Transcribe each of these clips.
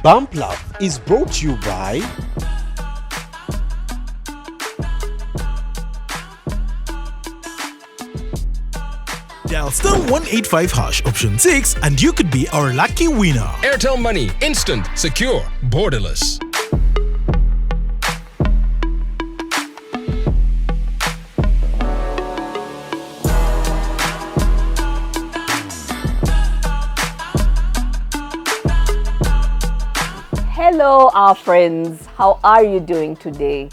Bump Love is brought to you by Dial *185 hash option 6 and you could be our lucky winner. Airtel Money, instant, secure, borderless. Hello, our friends. How are you doing today?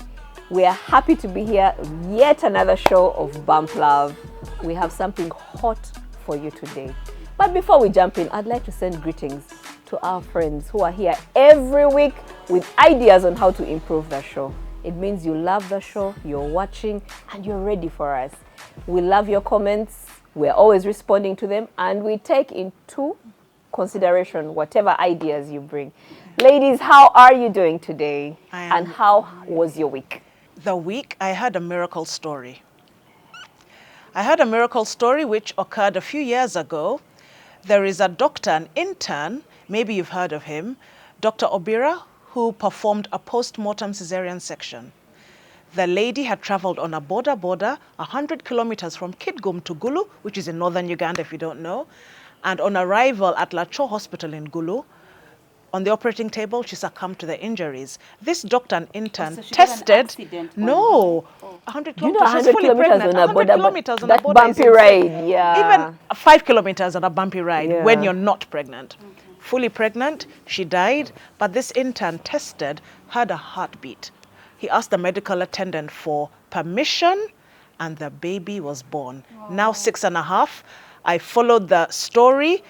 We are happy to be here. Yet another show of Bump Love. We have something hot for you today. But before we jump in, I'd like to send greetings to our friends who are here every week with ideas on how to improve the show. It means you love the show, you're watching, and you're ready for us. We love your comments. We're always responding to them, and we take into consideration whatever ideas you bring. Ladies, how are you doing today? And how was your week? The week, I had a miracle story. I had a miracle story which occurred a few years ago. There is a doctor, an intern, maybe you've heard of him, Dr. Obira, who performed a post-mortem cesarean section. The lady had traveled on a border 100 kilometers from Kitgum to Gulu, which is in northern Uganda if you don't know. And on arrival at Lacho Hospital in Gulu, on the operating table, she succumbed to the injuries. This doctor and intern tested. No, 100 kilometers. You know, 100 she's fully kilometers pregnant. on a 100 border, kilometers on that a border bumpy is insane. ride, yeah. Even 5 kilometers on a bumpy ride Yeah. when you're not pregnant. Okay. Fully pregnant, she died, but this intern tested, had a heartbeat. He asked the medical attendant for permission, and the baby was born. Wow. Now 6.5. I followed the story.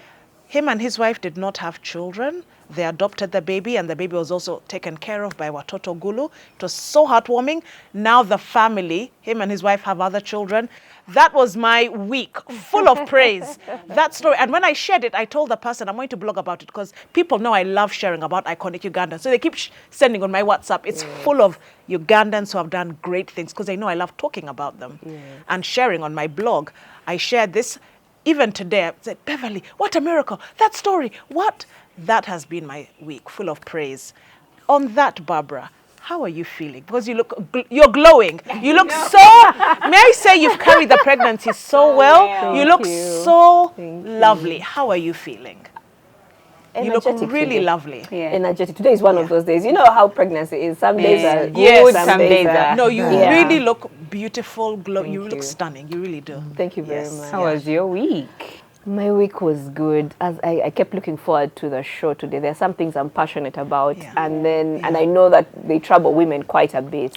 Him and his wife did not have children. They adopted the baby, and the baby was also taken care of by Watoto Gulu. It was so heartwarming. Now the family, him and his wife, have other children. That was my week, full of praise. That story. And when I shared it, I told the person I'm going to blog about it because people know I love sharing about iconic Ugandans. So they keep sending on my WhatsApp. It's full of Ugandans who have done great things because they know I love talking about them and sharing on my blog. I shared this. Even today, I said, Beverly, what a miracle. That story, what? That has been my week, full of praise. On that, Barbara, how are you feeling? Because you're glowing. You look so, may I say you've carried the pregnancy so well. You look so lovely. How are you feeling? You look really today. Lovely. Yeah. Energetic. Today is one of those days. You know how pregnancy is. Some days are good, yes, some days are... No, you really look beautiful. You look stunning. You really do. Thank you very much. How was your week? My week was good. As I kept looking forward to the show today. There are some things I'm passionate about, and I know that they trouble women quite a bit.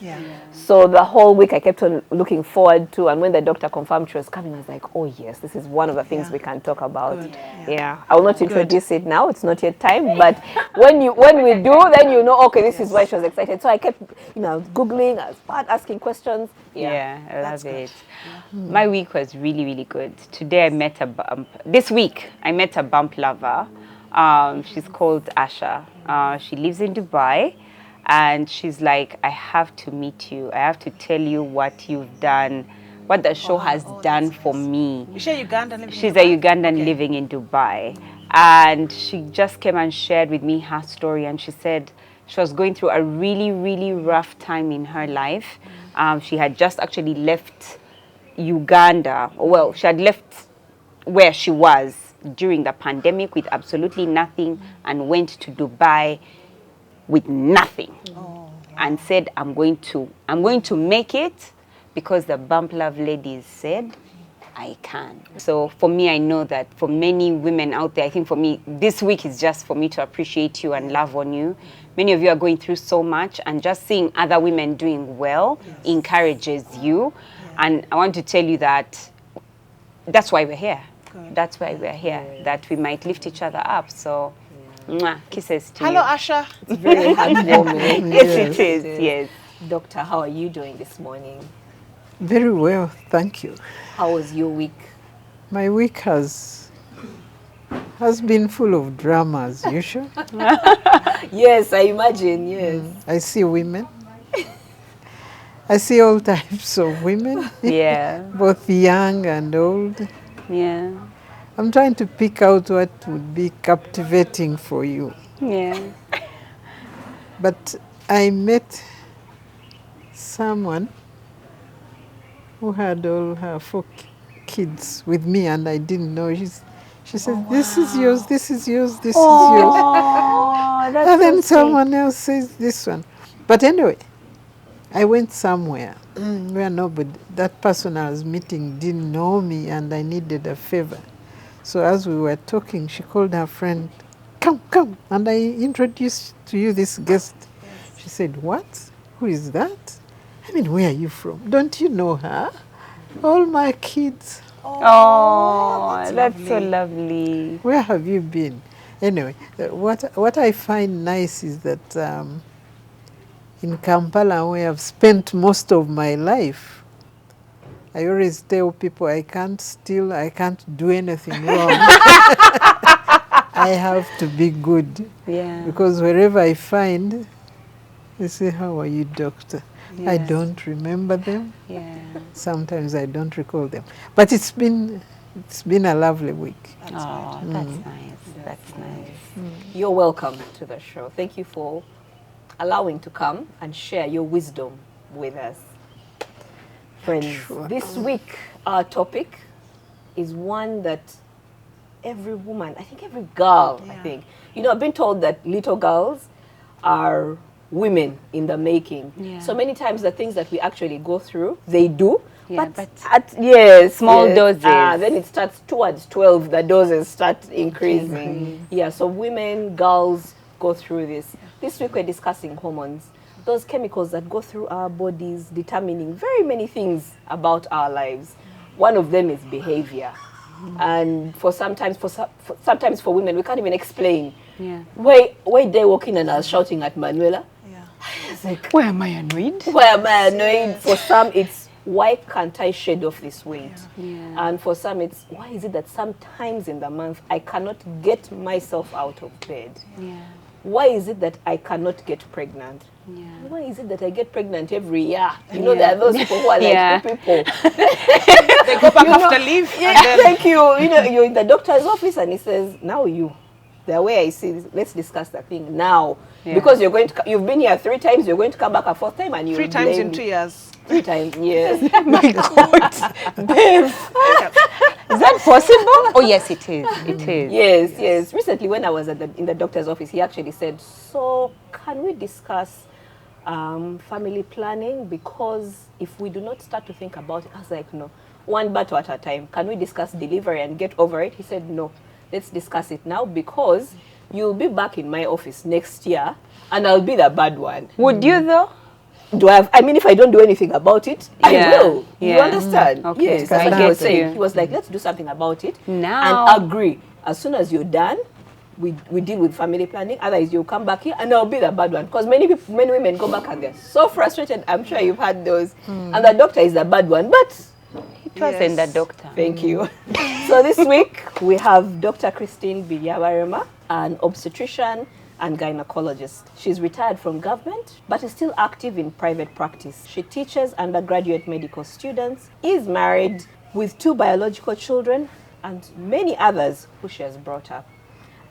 So the whole week I kept on looking forward to, and when the doctor confirmed she was coming, I was like, oh yes, this is one of the things we can talk about. Good. I will not introduce it now. It's not yet time, but when we do, then you know, okay, this is why she was excited. So I kept, Googling, I was asking questions. I love it. My week was really, really good. Today I met this week I met a bump lover. She's called Asha. She lives in Dubai, and she's like, I have to meet you. I have to tell you what you've done, what the show has done for me. Is she a Ugandan living She's a Ugandan living in Dubai. And she just came and shared with me her story, and she said she was going through a really, really rough time in her life. She had just actually left Uganda. Well, she had left where she was during the pandemic with absolutely nothing and went to Dubai with nothing and said, I'm going to make it because the Bump Love ladies said I can. So for me, I know that for many women out there, I think for me, this week is just for me to appreciate you and love on you. Many of you are going through so much, and just seeing other women doing well encourages you. And I want to tell you that that's why we're here. Good. That's why we're here, that we might lift each other up. So, kisses to you. Hello, Asha. It's very heartwarming. Yes, it is. Yes. Doctor, how are you doing this morning? Very well, thank you. How was your week? My week has been full of drama as usual. Yes, I imagine, yes. I see women. I see all types of women. Yeah. Both young and old. Yeah. I'm trying to pick out what would be captivating for you. Yeah. But I met someone who had all her 4 kids with me, and I didn't know. She said, this is yours, this is yours, this is yours. Oh, that's And then so someone else says this one. But anyway, I went somewhere where nobody, that person I was meeting didn't know me, and I needed a favor. So as we were talking, she called her friend, come, come. And I introduced to you this guest. She said, what? Who is that? I mean, where are you from? Don't you know her? All my kids. Oh, that's so lovely. Where have you been? Anyway, what I find nice is that in Kampala, where I've spent most of my life, I always tell people I can't steal, I can't do anything wrong. I have to be good. Yeah. Because wherever I find, they say, how are you, doctor? I Yes. don't remember them. Yeah. Sometimes I don't recall them. But it's been a lovely week. Oh, that's nice. That's nice. You're welcome to the show. Thank you for allowing to come and share your wisdom with us. Friends, this week our topic is one that every woman, I think every girl, I think, you know, I've been told that little girls are women in the making. Yeah. So many times the things that we actually go through, they do. Yeah, but but at yes, small yes. doses. Then it starts towards 12, the doses start increasing. Yeah, so women, girls go through this. This week we're discussing hormones, those chemicals that go through our bodies, determining very many things about our lives. One of them is behavior. And sometimes for women, we can't even explain. Yeah. Why they walking and I was shouting at Manuela? It's like, Why am I annoyed? why am I annoyed? For some, it's why can't I shed off this weight? Yeah. And for some, it's why is it that sometimes in the month I cannot get myself out of bed? Yeah. Why is it that I cannot get pregnant? Yeah. Why is it that I get pregnant every year? You know, there are those people who are like Yeah. people. They go back after leave. Yeah, And then thank you. You know, you're in the doctor's office and he says, now the way I see this, let's discuss the thing now. Yeah. Because you've been here 3 times, you're going to come back a 4th time and you 3 times in blame 2 years. 3 times, yes. My God. Babe. Is that possible? Oh, yes, it is. It is. Yes. Recently, when I was in the doctor's office, he actually said, so can we discuss family planning? Because if we do not start to think about it, I was like, no, one battle at a time. Can we discuss delivery and get over it? He said, no, let's discuss it now because you'll be back in my office next year and I'll be the bad one. Would you, though? I mean, if I don't do anything about it, I will. You Yeah. understand? Okay. Yes, that's I what he was get saying. you. He was like, let's do something about it Now. and agree. As soon as you're done, we deal with family planning. Otherwise, you'll come back here and I'll be the bad one. Because many women go back and they're so frustrated. I'm sure you've had those. And the doctor is the bad one. But It wasn't the doctor. thank you. So this week, we have Dr. Christine Biryabarema, an obstetrician and gynecologist. She's retired from government, but is still active in private practice. She teaches undergraduate medical students, is married with 2 biological children, and many others who she has brought up.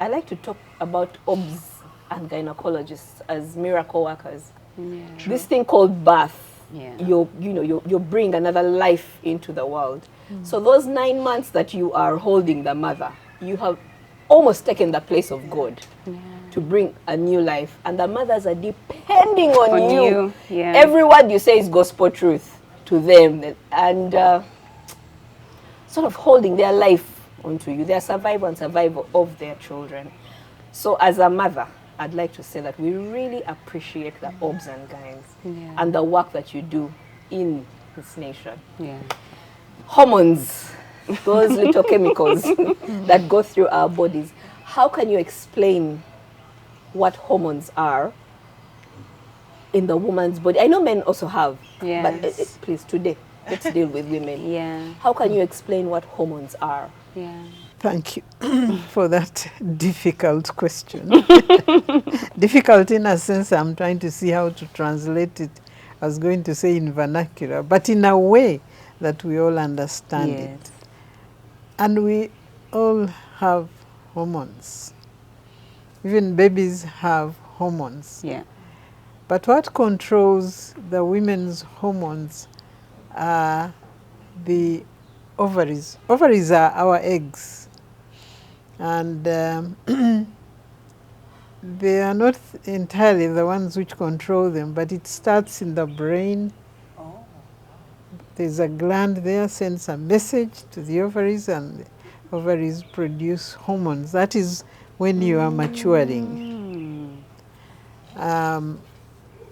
I like to talk about OBS and gynecologists as miracle workers. Yeah. This thing called birth, Yeah. you bring another life into the world. So those 9 months that you are holding the mother, you have almost taken the place of God to bring a new life. And the mothers are depending on you. Yeah. Every word you say is gospel truth to them. And sort of holding their life onto you, their survival of their children. So as a mother, I'd like to say that we really appreciate the OBS and gynes and the work that you do in this nation. Yeah. Hormones, those little chemicals that go through our bodies. How can you explain what hormones are in the woman's body? I know men also have, but please, today, let's deal with women. Yeah. How can you explain what hormones are? Yeah. Thank you for that difficult question. Difficult in a sense, I'm trying to see how to translate it. I was going to say in vernacular, but in a way that we all understand it. And we all have hormones. Even babies have hormones. Yeah. But what controls the women's hormones are the ovaries. Ovaries are our eggs. And they are not entirely the ones which control them, but it starts in the brain. There's a gland there, sends a message to the ovaries, and the ovaries produce hormones. That is when you are maturing.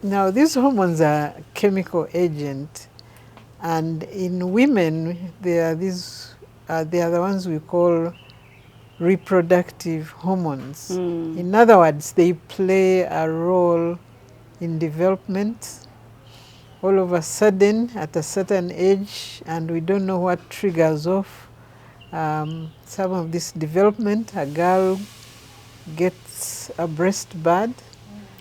Now, these hormones are chemical agent, and in women, they are the ones we call reproductive hormones. In other words, they play a role in development. All of a sudden, at a certain age, and we don't know what triggers off some of this development, a girl gets a breast bud.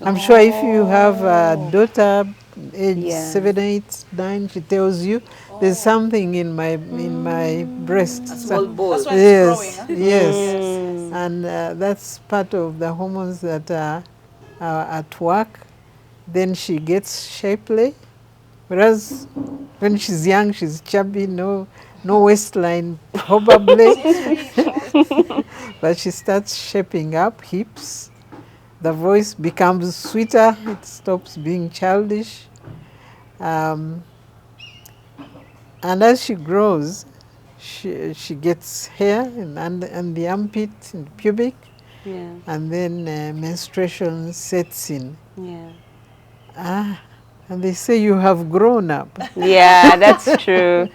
I'm sure if you have a daughter, age 7, 8, 9, she tells you there's something in my breast. A small ball. That's why Yes, it's growing. yes, and that's part of the hormones that are at work. Then she gets shapely, whereas when she's young, she's chubby, no waistline probably, but she starts shaping up, hips. The voice becomes sweeter, it stops being childish. And as she grows, she gets hair and the armpit and pubic, and then menstruation sets in. And they say you have grown up. Yeah, that's true.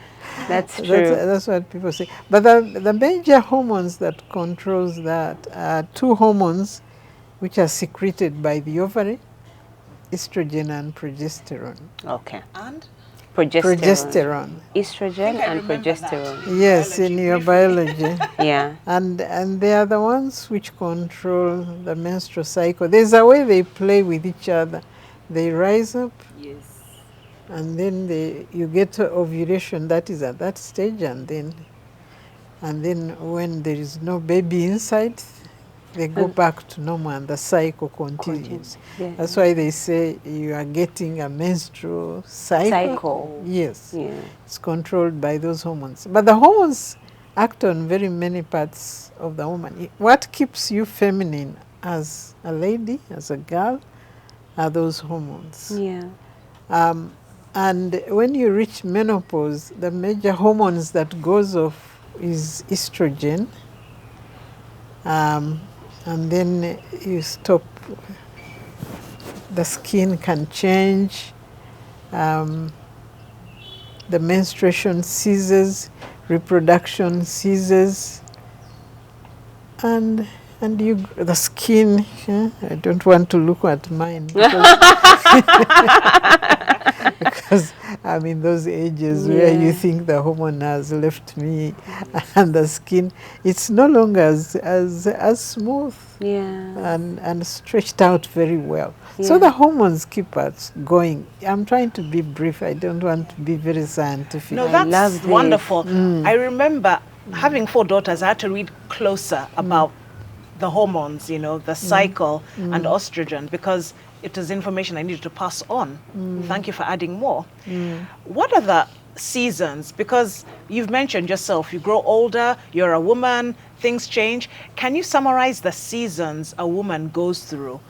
That's true. That's what people say. But the major hormones that controls that are two hormones which are secreted by the ovary, estrogen and progesterone. Okay. And Progesterone. Estrogen and progesterone. Yes, in your biology. Yeah. And they are the ones which control the menstrual cycle. There's a way they play with each other. They rise up. Yes. And then you get to ovulation, that is at that stage, and then when there is no baby inside, they go back to normal and the cycle continues. Yeah. That's why they say you are getting a menstrual cycle. Yes. Yeah. It's controlled by those hormones. But the hormones act on very many parts of the woman. What keeps you feminine as a lady, as a girl, are those hormones. Yeah. And when you reach menopause, the major hormones that goes off is estrogen. And then you stop, the skin can change, the menstruation ceases, reproduction ceases, and the skin, I don't want to look at mine because I'm in those ages where you think the hormone has left me and the skin, it's no longer as smooth and stretched out very well. So the hormones keep us going. I'm trying to be brief. I don't want to be very scientific. no, that's wonderful. I remember having 4 daughters, I had to read closer about the hormones, the cycle and estrogen, because it is information I needed to pass on. Thank you for adding more. What are the seasons? Because you've mentioned yourself, you grow older, you're a woman, things change. Can you summarize the seasons a woman goes through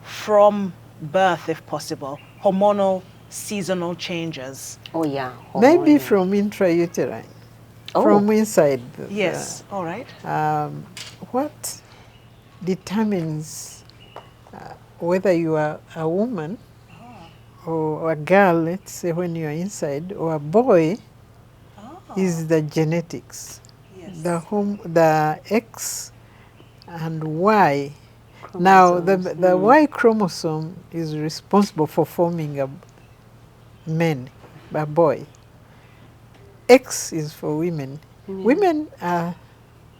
from birth, if possible? Hormonal, seasonal changes. Oh, yeah. Maybe from intrauterine, from inside. Yes, all right. What determines whether you are a woman or a girl, let's say when you are inside, or a boy, is the genetics. Yes. The X and Y. Now, the Y chromosome is responsible for forming a boy. X is for women. Women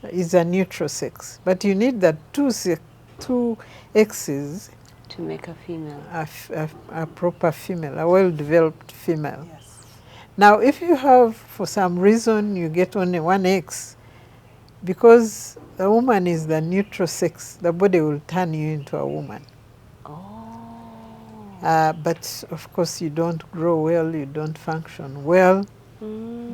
is a neutral sex, but you need the two X's To make a female. a proper female, a well-developed female. Yes. Now, if you have, for some reason, you get only one X, because the woman is the neutral sex, the body will turn you into a woman. But of course you don't grow well, you don't function well.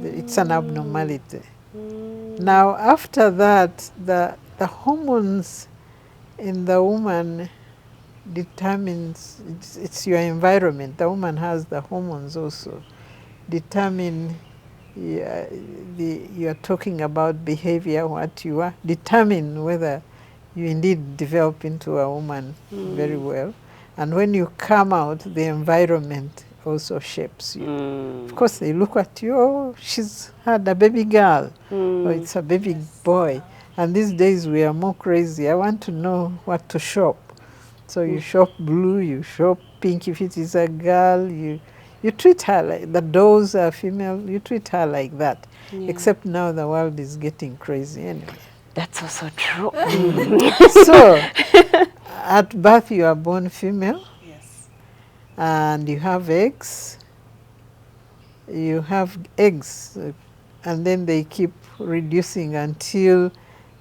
It's an abnormality. Now after that, the hormones in the woman determines, it's your environment. The woman has the hormones also determine, you are talking about behavior, what you are, determine whether you indeed develop into a woman very well. And when you come out, the environment also shapes you. Of course, they look at you, oh, she's had a baby girl, or it's a baby boy. And these days we are more crazy. I want to know what to shop. So you shop blue, you shop pink if it is a girl, you treat her like, the dolls are female, you treat her like that. Except now the world is getting crazy anyway. That's also true. So, at birth you are born female. Yes. And you have eggs. You have eggs, and then they keep reducing until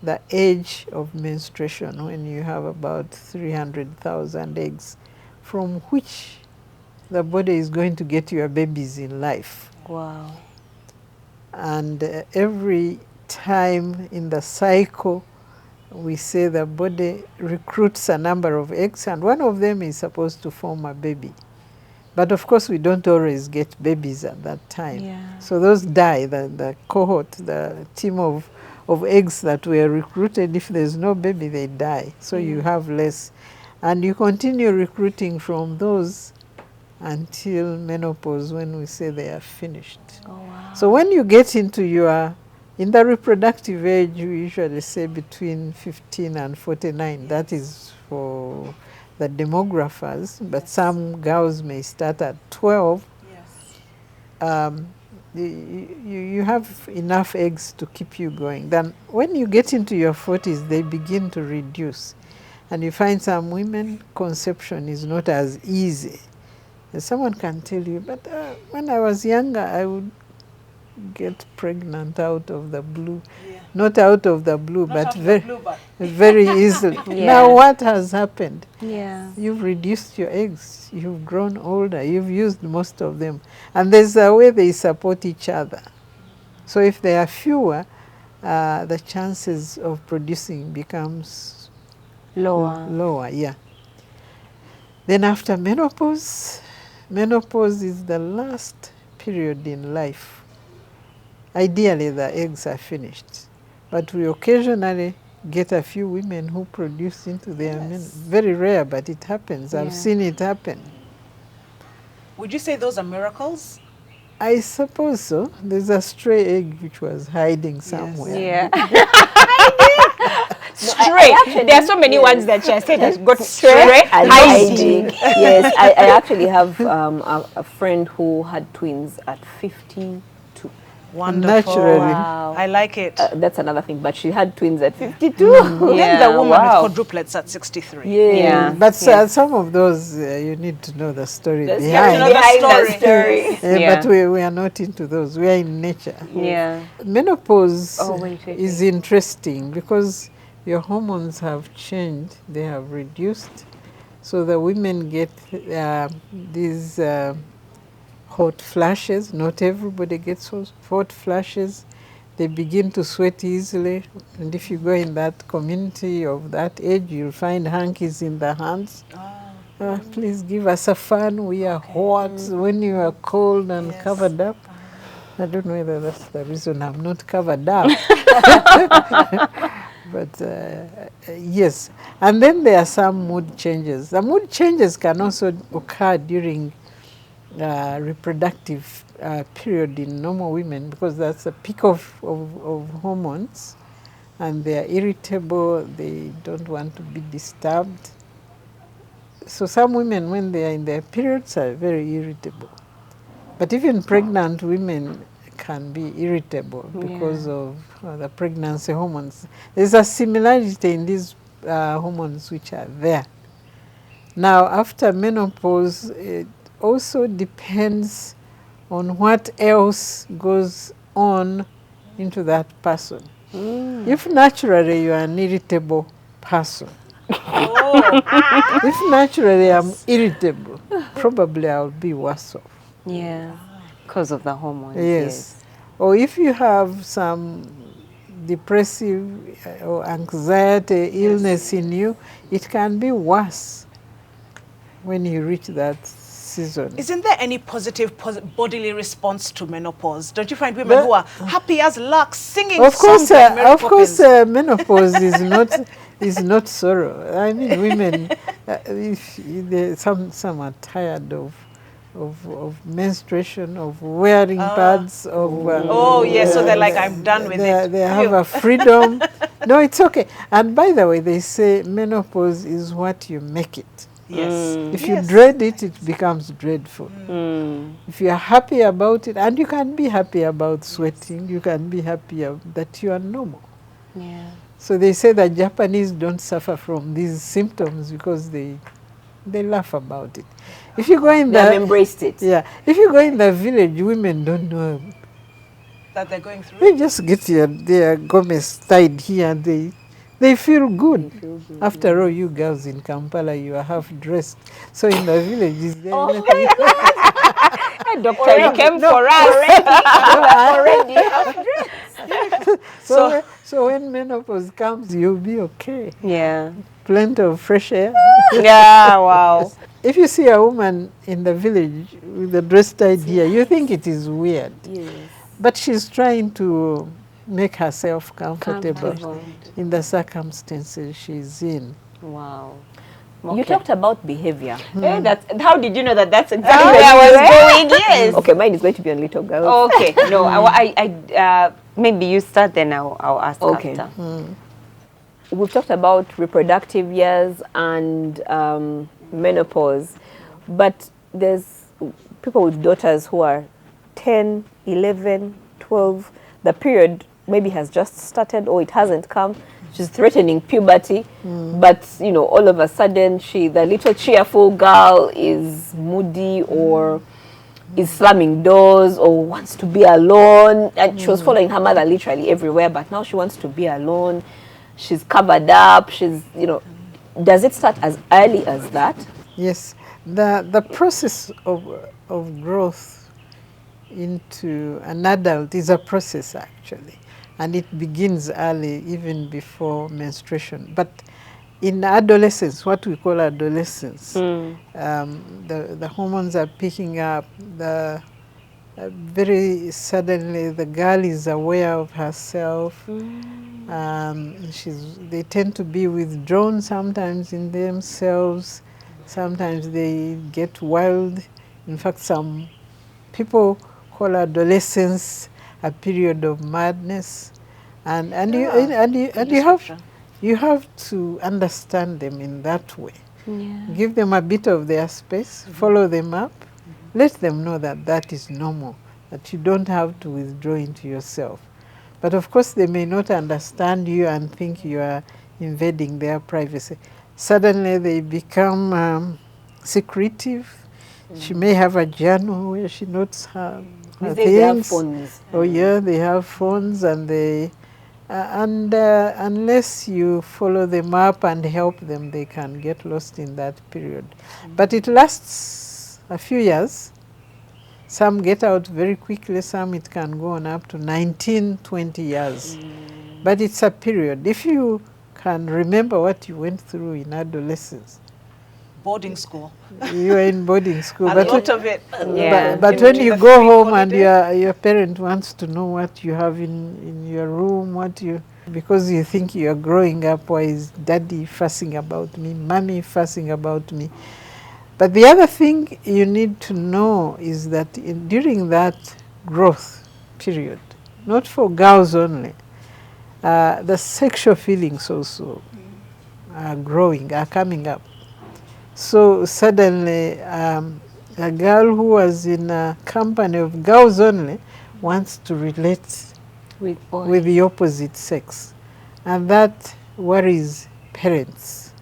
the age of menstruation, when you have about 300,000 eggs, from which the body is going to get your babies in life. Wow. And every time in the cycle, we say the body recruits a number of eggs, and one of them is supposed to form a baby. But of course, we don't always get babies at that time. Yeah. So those die, the cohort, the team of eggs that were recruited, if there's no baby, they die. So you have less. And you continue recruiting from those until menopause, when we say they are finished. Oh, wow. So when you get into in the reproductive age, we usually say between 15 and 49. That is for the demographers, but some girls may start at 12. Yes. You have enough eggs to keep you going. Then when you get into your 40s, they begin to reduce. And you find some women, conception is not as easy. And someone can tell you, but when I was younger, I would get pregnant out of the blue. Yeah. Not out of the blue, Not but out of the very, blue, but very easily. Yeah. Now what has happened? Yeah. You've reduced your eggs, you've grown older, you've used most of them. And there's a way they support each other. So if there are fewer, the chances of producing becomes lower, yeah. Then after menopause, menopause is the last period in life. Ideally, the eggs are finished. But we occasionally get a few women who produce into their men. Very rare, but it happens. I've seen it happen. would you say those are miracles? I suppose so. There's a stray egg which was hiding somewhere. Yeah. Stray. There are so many ones that she has said that got stray And hiding. Yes, I actually have a friend who had twins at 52. Wonderful. Naturally. Wow. I like it. That's another thing, but she had twins at 52. Then the woman wow. with quadruplets at 63. Yeah. But some of those, you need to know the story That's behind. behind the story. Yeah. But we are not into those. We are in nature. Yeah. Menopause Wait. is interesting because your hormones have changed. They have reduced. So the women get these hot flashes. Not everybody gets hot flashes. They begin to sweat easily. And if you go in that community of that age, you'll find hankies in the hands. Please give us a fan. We are hot when you are cold and covered up. I don't know whether that's the reason I'm not covered up. But yes. And then there are some mood changes. The mood changes can also occur during reproductive period in normal women, because that's a peak of hormones, and they are irritable, they don't want to be disturbed. So some women, when they are in their periods, are very irritable. But even pregnant women can be irritable because of the pregnancy hormones. There's a similarity in these hormones which are there. Now, after menopause, it also depends on what else goes on into that person. If naturally you are an irritable person, Oh. If naturally I'm irritable, probably I'll be worse off. Yeah, because of the hormones. Yes. Or if you have some depressive or anxiety illness in you, it can be worse when you reach that season. Isn't there any positive bodily response to menopause? Don't you find women who are happy as larks singing Of course, songs like Mary Poppins? menopause is not sorrow. I mean, women, some are tired of menstruation, of wearing pads, of Oh, yes, so they're like, I'm done with it. They have a freedom. No, it's okay. And by the way, they say menopause is what you make it. Yes. If you dread it, it becomes dreadful. If you are happy about it, and you can be happy about sweating, you can be happy that you are normal. Yeah. So they say that Japanese don't suffer from these symptoms because they laugh about it. If you go in They have embraced it. yeah, if you go in the village, women don't know. That they're going through? They just get their gomez tied here and they feel good. After all, you girls in Kampala, you are half dressed. So in the village, is there anything? Doctor, you came for us. So when menopause comes, you'll be okay. Yeah. Plenty of fresh air. Yeah, wow. If you see a woman in the village with the dress tied here, you think it is weird. Yes. But she's trying to make herself comfortable in the circumstances she's in. Wow. You talked about behavior. How did you know that that's exactly where I was going? Yes. Okay, mine is going to be on little girls. Okay. No, maybe you start, then I'll ask Okay. after. We've talked about reproductive years and menopause, but there's people with daughters who are 10, 11, 12. The period maybe has just started or it hasn't come. She's threatening puberty, but you know, all of a sudden the little cheerful girl is moody or is slamming doors or wants to be alone. And she was following her mother literally everywhere, but now she wants to be alone. She's covered up. She's, you know, does it start as early as that? Yes, the process of growth into an adult is a process actually, and it begins early, even before menstruation. But in adolescence, what we call adolescence, the hormones are picking up. Very suddenly, the girl is aware of herself. They tend to be withdrawn sometimes in themselves. Sometimes they get wild. In fact, some people call adolescence a period of madness, and you have to understand them in that way. Yeah. Give them a bit of their space, follow them up, let them know that that is normal, that you don't have to withdraw into yourself. But of course, they may not understand you and think you are invading their privacy. Suddenly, they become secretive. She may have a journal where she notes her These days they have things. phones. Oh yeah, they have phones, and unless you follow them up and help them, they can get lost in that period. But it lasts a few years. Some get out very quickly, some it can go on up to 19, 20 years. But it's a period. If you can remember what you went through in adolescence, Boarding school. you were in boarding school. A but lot of it. Yeah. But when you go home and your parent wants to know what you have in your room, because you think you are growing up, why is daddy fussing about me, mommy fussing about me? But the other thing you need to know is that during that growth period, not for girls only, the sexual feelings also are growing, are coming up. So suddenly, a girl who was in a company of girls only wants to relate with the opposite sex. And that worries parents.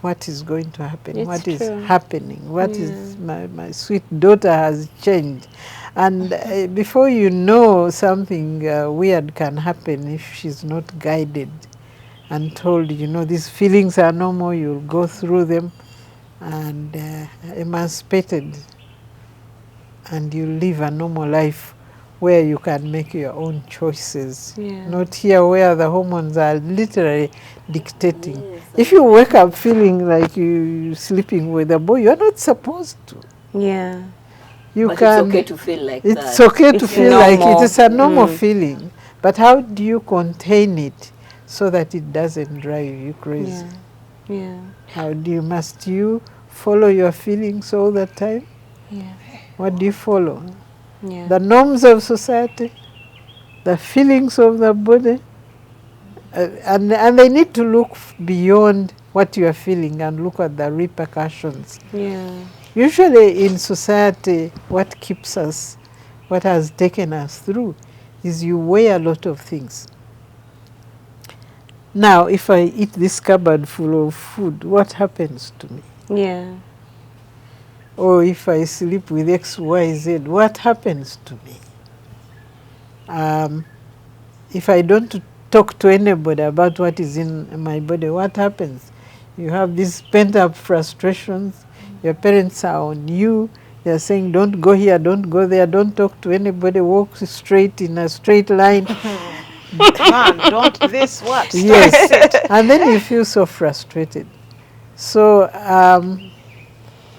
What is going to happen? What is happening? What is my sweet daughter has changed? And before you know, something weird can happen if she's not guided and told, you know, these feelings are normal, you'll go through them, and emancipated, and you live a normal life where you can make your own choices. Not here where the hormones are literally dictating. If you wake up feeling like you're sleeping with a boy, you're not supposed to. Yeah. You But can, it's okay to feel like it's that. okay to It's feel like normal. it is a normal feeling. But how do you contain it so that it doesn't drive you crazy? Yeah. How do you, must you follow your feelings all the time? Yeah. What do you follow? Yeah. The norms of society, the feelings of the body, and they need to look beyond what you are feeling and look at the repercussions. Yeah. Usually in society, what keeps us, what has taken us through, is you weigh a lot of things. Now, if I eat this cupboard full of food, what happens to me? Yeah. Or if I sleep with X, Y, Z, what happens to me? If I don't talk to anybody about what is in my body, what happens? You have these pent-up frustrations. Your parents are on you. They're saying, don't go here, don't go there, don't talk to anybody, walk straight in a straight line. Man, don't this what? Yes. And then you feel so frustrated. So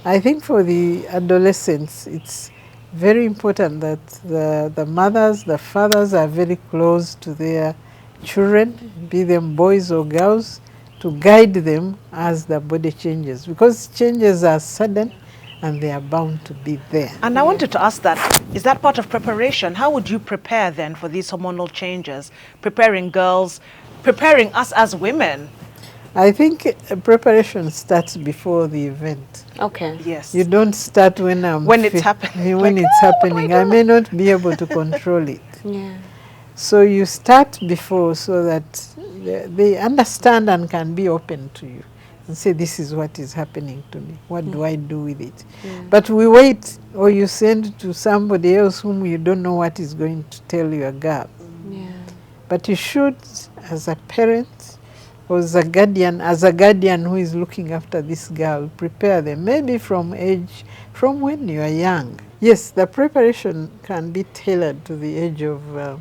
I think for the adolescents, it's very important that the mothers, the fathers are very close to their children, be them boys or girls, to guide them as the body changes. Because changes are sudden and they are bound to be there. And I wanted to ask that, is that part of preparation? How would you prepare then for these hormonal changes? Preparing girls, preparing us as women? I think preparation starts before the event. Okay. Yes. You don't start when It's happening. When Like, it's happening. I may not be able to control it. Yeah. So you start before so that they understand and can be open to you and say, this is what is happening to me. What do I do with it? But we wait, or you send to somebody else whom you don't know what is going to tell your girl. Yeah. But you should, as a parent, or as a guardian who is looking after this girl, prepare them, maybe from when you are young. Yes, the preparation can be tailored to the age of a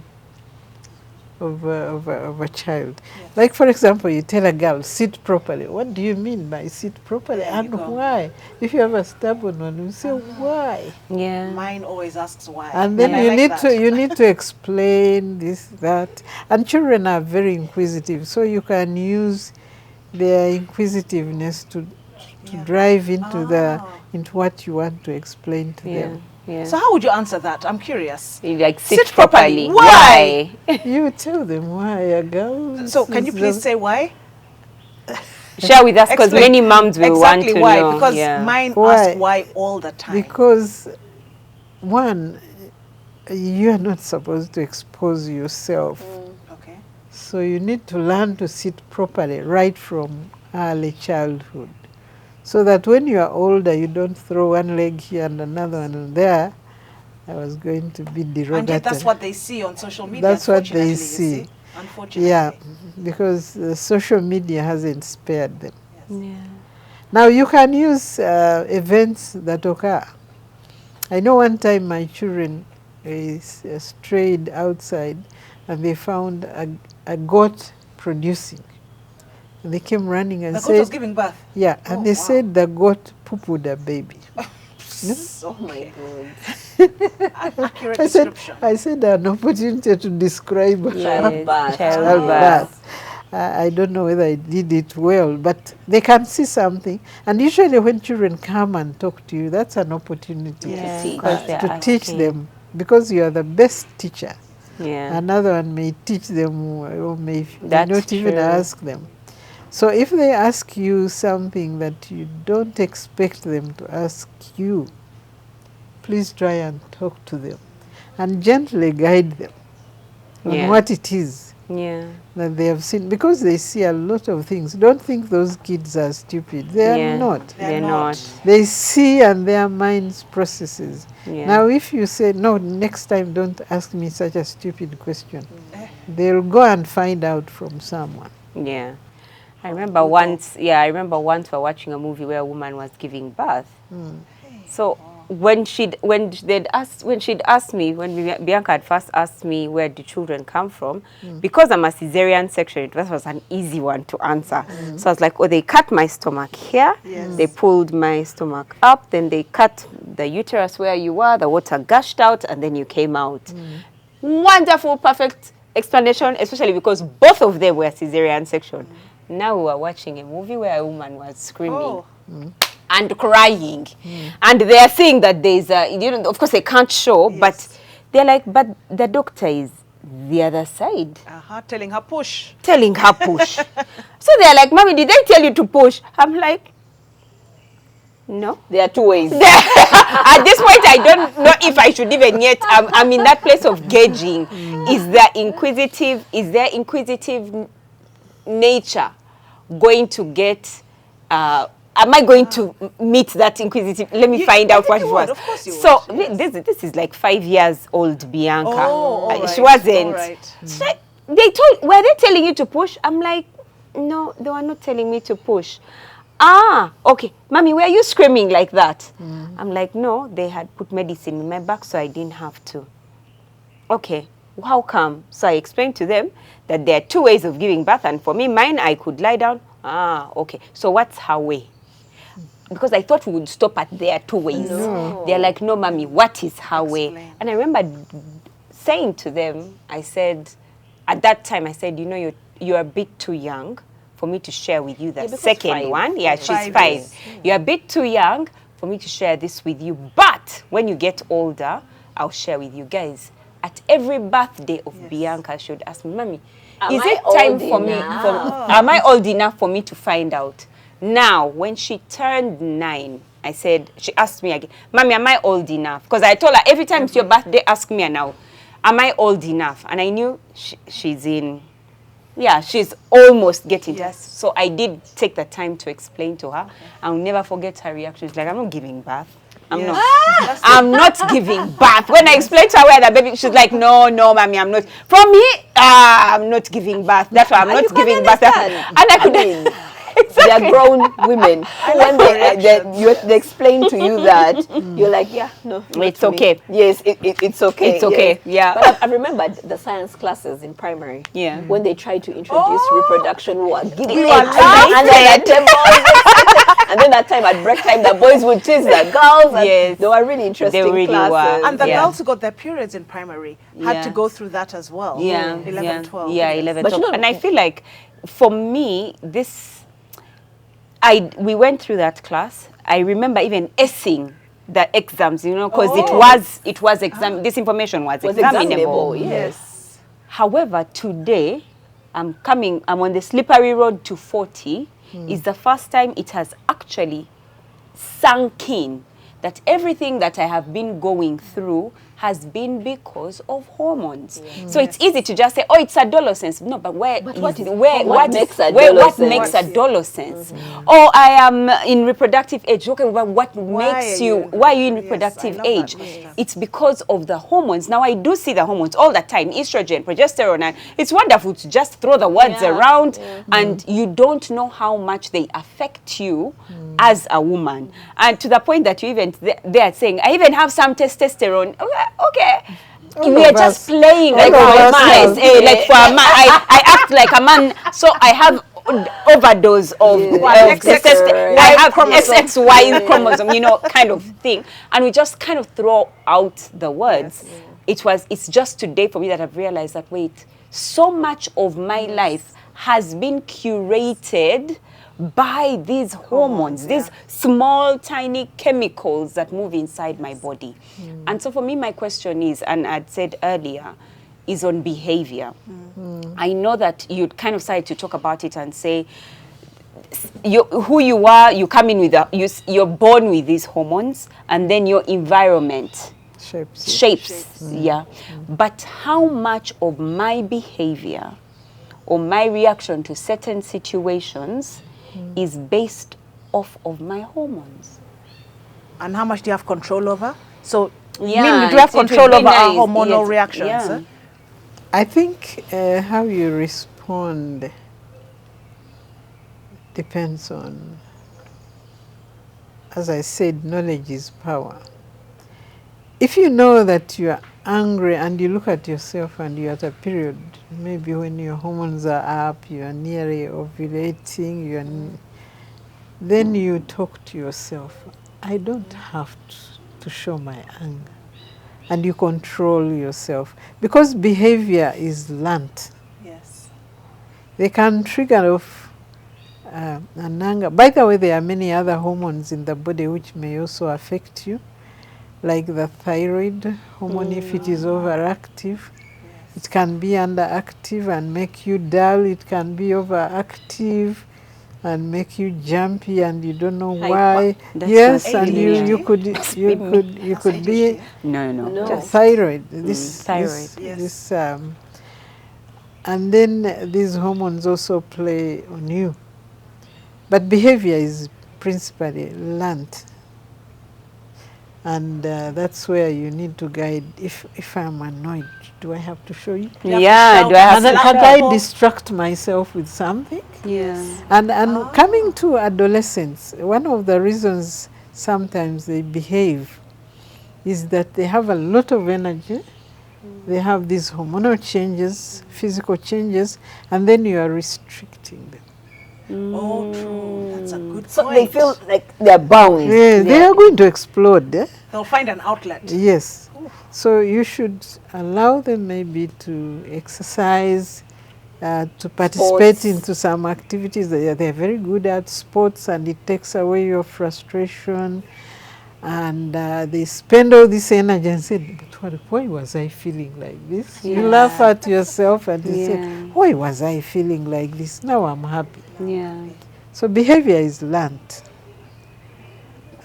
child. Yes. Like, for example, you tell a girl, sit properly. What do you mean by sit properly, and why? If you have a stubborn one, you say, why? Yeah. Mine always asks why. And then you need to explain this, that. And children are very inquisitive, so you can use their inquisitiveness to drive into into what you want to explain to them. Yeah. So how would you answer that? I'm curious. You like sit properly. Why? You tell them why, a girl. So can you please say why? Share with us, because Explain. many moms will want to why? know. Because yeah. mine Why? ask why all the time. Because, one, you are not supposed to expose yourself. Okay. So you need to learn to sit properly right from early childhood. So that when you are older, you don't throw one leg here and another one there. I was going to be derogatory. And yet that's what they see on social media. That's what they unfortunately, you see. Unfortunately. Yeah, because social media hasn't spared them. Yeah. Now you can use events that occur. I know one time my children strayed outside and they found a goat producing. And they came running and The said, goat was giving birth. yeah, and they said the goat poo-pooed a baby. Oh my God. Accurate description. I said an opportunity to describe Childbirth. I don't know whether I did it well, but they can see something. And usually when children come and talk to you, that's an opportunity to teach them, because you are the best teacher. Yeah. Another one may teach them or may That's not even true. ask them. So if they ask you something that you don't expect them to ask you, please try and talk to them and gently guide them on what it is that they have seen, because they see a lot of things. Don't think those kids are stupid. They are not. They're not. They see and their minds processes. Yeah. Now if you say, no, next time don't ask me such a stupid question, they'll go and find out from someone. Yeah. I remember once we're watching a movie where a woman was giving birth. So when she'd asked me, when Bianca had first asked me where the children come from, because I'm a cesarean section, that was an easy one to answer. So I was like, oh, they cut my stomach here, they pulled my stomach up, then they cut the uterus where you were, the water gushed out, and then you came out. Wonderful, perfect explanation, especially because both of them were cesarean section. Now we were watching a movie where a woman was screaming and crying, and they are saying that there's of course they can't show, but they're like, but the doctor is the other side, telling her push. So they're like, Mommy, did they tell you to push? I'm like, no. There are two ways. At this point, I don't know if I should even yet. I'm in that place of gauging. Is their inquisitive nature going to get? Am I going to meet that inquisitive? Let me find out what it was. Of course you So would, this is like 5 years old Bianca. Oh, all right, she wasn't. all right. She's like, were they telling you to push? I'm like, no, they were not telling me to push. Ah, okay. Mommy, were you screaming like that? I'm like, no, they had put medicine in my back, so I didn't have to. Okay, how come? So I explained to them that there are two ways of giving birth, and for me, mine, I could lie down. Ah, okay. So what's her way? Because I thought we would stop at there two ways. No. They're like, no, Mommy, what is her way? And I remember saying to them, I said, at that time, I said, you know, you're a bit too young for me to share with you the second one. Yeah, she's 5. You're a bit too young for me to share this with you. But when you get older, I'll share with you guys. At every birthday of Bianca, she would ask me, Mommy, is it time for me? Am I old enough for me to find out? Now, when she turned 9, I said, she asked me again, Mommy, am I old enough? Because I told her, every time it's your birthday, ask me now, am I old enough? And I knew she's almost getting to us. So I did take the time to explain to her. I'll never forget her reaction. She's like, I'm not giving birth. I'm not giving birth. When I explained to her where the baby, she's like, no, Mommy, I'm not. From me, I'm not giving birth. That's why I'm not giving birth. And I couldn't. They are grown women. When they explain to you that, you're like, yeah, no, it's okay. Yes, it's okay. It's okay. Yes. Yeah. But I remember the science classes in primary. Yeah. When they tried to introduce reproduction, we were giggling. And then that time at break time, the boys would chase the girls. And they were really interesting classes. And the girls who got their periods in primary had to go through that as well. 11, 12. Yeah, 11, 12. And I feel like, for me, we went through that class. I remember even acing the exams, because it was this information was examinable. Yes. However, today, I'm on the slippery road to 40. Is the first time it has actually sunk in that everything that I have been going through has been because of hormones. So it's easy to just say, oh, it's adolescence. No, but what makes adolescence? Oh, I am in reproductive age. Okay, but why are you in reproductive age? It's because of the hormones. Now, I do see the hormones all the time, estrogen, progesterone, and it's wonderful to just throw the words around, and you don't know how much they affect you as a woman. And to the point that you even, they are saying, I even have some testosterone. Okay. We are just playing like for a man. Like for a man, I act like a man, so I have overdose of testosterone. I have XXY chromosome, kind of thing. And we just kind of throw out the words. It's just today for me that I've realized that, wait, so much of my life has been curated by these hormones, these small, tiny chemicals that move inside my body. And so for me, my question is, and I'd said earlier, is on behavior. I know that you'd kind of started to talk about it and say, who you are, you come in with, you're born with these hormones, and then your environment shapes. But how much of my behavior or my reaction to certain situations is based off of my hormones? And how much do you have control over? So, do you have control over our hormonal reactions? I think how you respond depends on, as I said, knowledge is power. If you know that you are angry and you look at yourself and you're at a period, maybe when your hormones are up, you are nearly ovulating, then you talk to yourself. I don't have to show my anger. And you control yourself. Because behavior is learnt. Yes. They can trigger off an anger. By the way, there are many other hormones in the body which may also affect you, like the thyroid hormone. If it is overactive, it can be underactive and make you dull. It can be overactive and make you jumpy and you don't know why. That's Yes, not and really you could be No. just thyroid. Thyroid. This and then these hormones also play on you. But behavior is principally learnt. And that's where you need to guide. If I'm annoyed, do I have to show you? Yeah, do I have to Can't I distract myself with something? Yes. And coming to adolescence, one of the reasons sometimes they behave is that they have a lot of energy. They have these hormonal changes, physical changes, and then you are restricting them. Oh, true. That's a good point. So they feel like they're bound. Yeah, they are going to explode. They'll find an outlet. Yes. So you should allow them maybe to exercise, to participate into some activities. They're very good at sports and it takes away your frustration. And they spend all this energy and say, but why was I feeling like this? You laugh at yourself and you say, why was I feeling like this? Now I'm happy. Yeah. So behavior is learnt.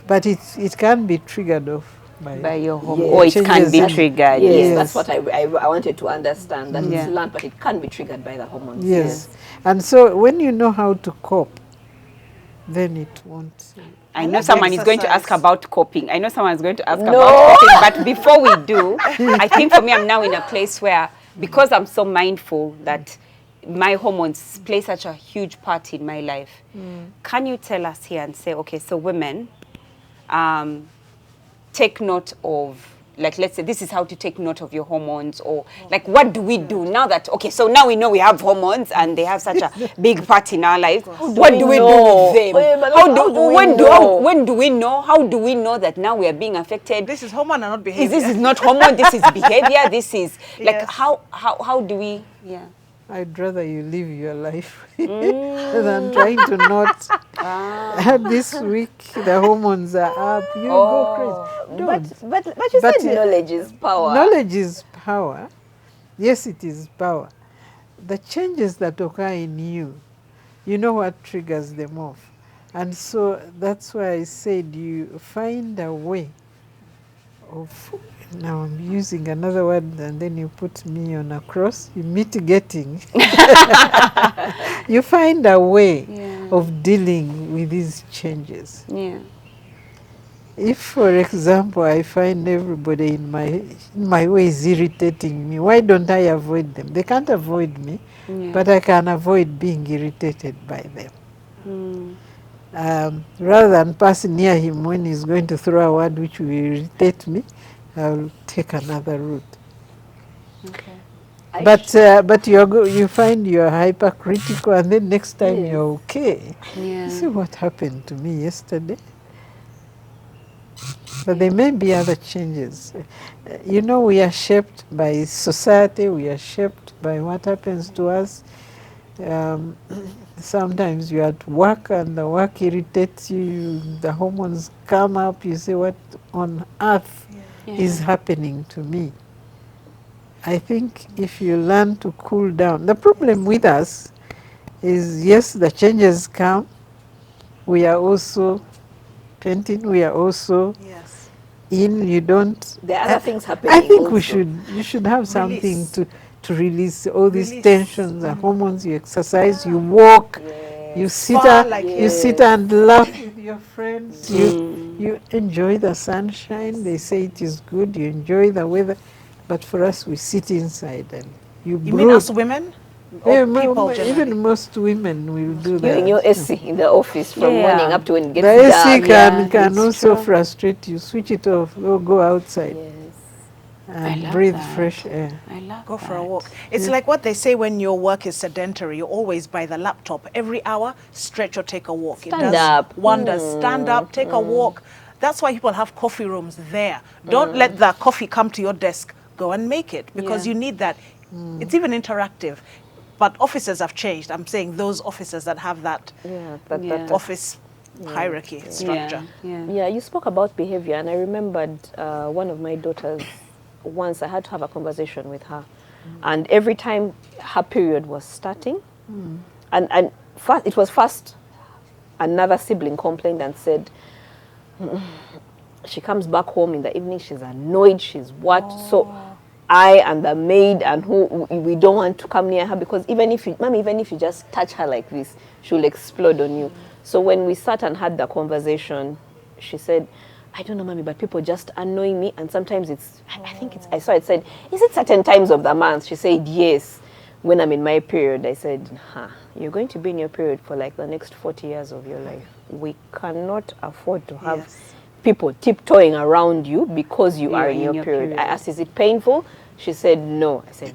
But it can be triggered off By your hormone. Yes. Or it can Changes be in- triggered. Yes, that's what I wanted to understand. That Yeah. it's learned, but it can be triggered by the hormones. Yes. And so when you know how to cope, then it won't. I know someone is going to ask exercise. about coping. I know someone is going to ask No. about coping. But before we do, I think for me, I'm now in a place where, because I'm so mindful that my hormones play such a huge part in my life, can you tell us here and say, okay, so women, take note of, like, let's say this is how to take note of your hormones, or like, what do we do now that, okay, so now we know we have hormones and they have such a big part in our life. What do we do with them? Wait, but How how do, do we when do know? when do we know? How do we know that now we are being affected? This is hormone and not behavior. This is not hormone. This is behavior. This is like Yes. how do we? Yeah. I'd rather you live your life than trying to not. This week the hormones are up. You go crazy. Don't. But you But, said knowledge is power. Knowledge is power. Yes, it is power. The changes that occur in you, you know what triggers them off. And so that's why I said you find a way of, now I'm using another word and then you put me on a cross, you mitigating. You find a way of dealing with these changes. Yeah. If, for example, I find everybody in my way is irritating me, why don't I avoid them? They can't avoid me, but I can avoid being irritated by them. Rather than pass near him when he's going to throw a word which will irritate me, I'll take another route. Okay. But you find you're hypercritical, and then next time you're okay. Yeah. You see what happened to me yesterday? But there may be other changes. You know, we are shaped by society, we are shaped by what happens to us. Sometimes you're at work and the work irritates you, the hormones come up, you say, what on earth is happening to me? I think if you learn to cool down, the problem with us is, yes, the changes come, we are also painting, we are also you don't. There are other things happening. I think also. you should have something to release all these tensions, the hormones. You exercise, you walk, you sit you sit and laugh with your friends. You enjoy the sunshine. They say it is good. You enjoy the weather, but for us, we sit inside and you You mean us women? Yeah, people even generally. most women will do that. You're in your AC in the office from Yeah. morning up to when it The gets AC dark. can it's also true. frustrate you. Switch it off or go outside Yes. and love breathe that. fresh air. I love Go for a that. walk. It's like what they say when your work is sedentary. You're always by the laptop. Every hour, stretch or take a walk. Stand it does up. wonders. Stand up, take a walk. That's why people have coffee rooms there. Don't let the coffee come to your desk. Go and make it because Yeah. you need that. It's even interactive. But offices have changed. I'm saying those offices that have that Yeah, Yeah. office hierarchy structure. Yeah. Yeah, you spoke about behavior, and I remembered one of my daughters. Once I had to have a conversation with her, and every time her period was starting, and first, it was first another sibling complained and said she comes back home in the evening, she's annoyed, she's what? So I and the maid and who we don't want to come near her because even if you just touch her like this, she'll explode on you. So when we sat and had the conversation, she said, I don't know, mommy, but people just annoy me, and sometimes I saw it said, is it certain times of the month? She said, yes. When I'm in my period, I said, you're going to be in your period for like the next 40 years of your life. We cannot afford to have people tiptoeing around you because you are in your period. I asked, is it painful? She said, no. I said,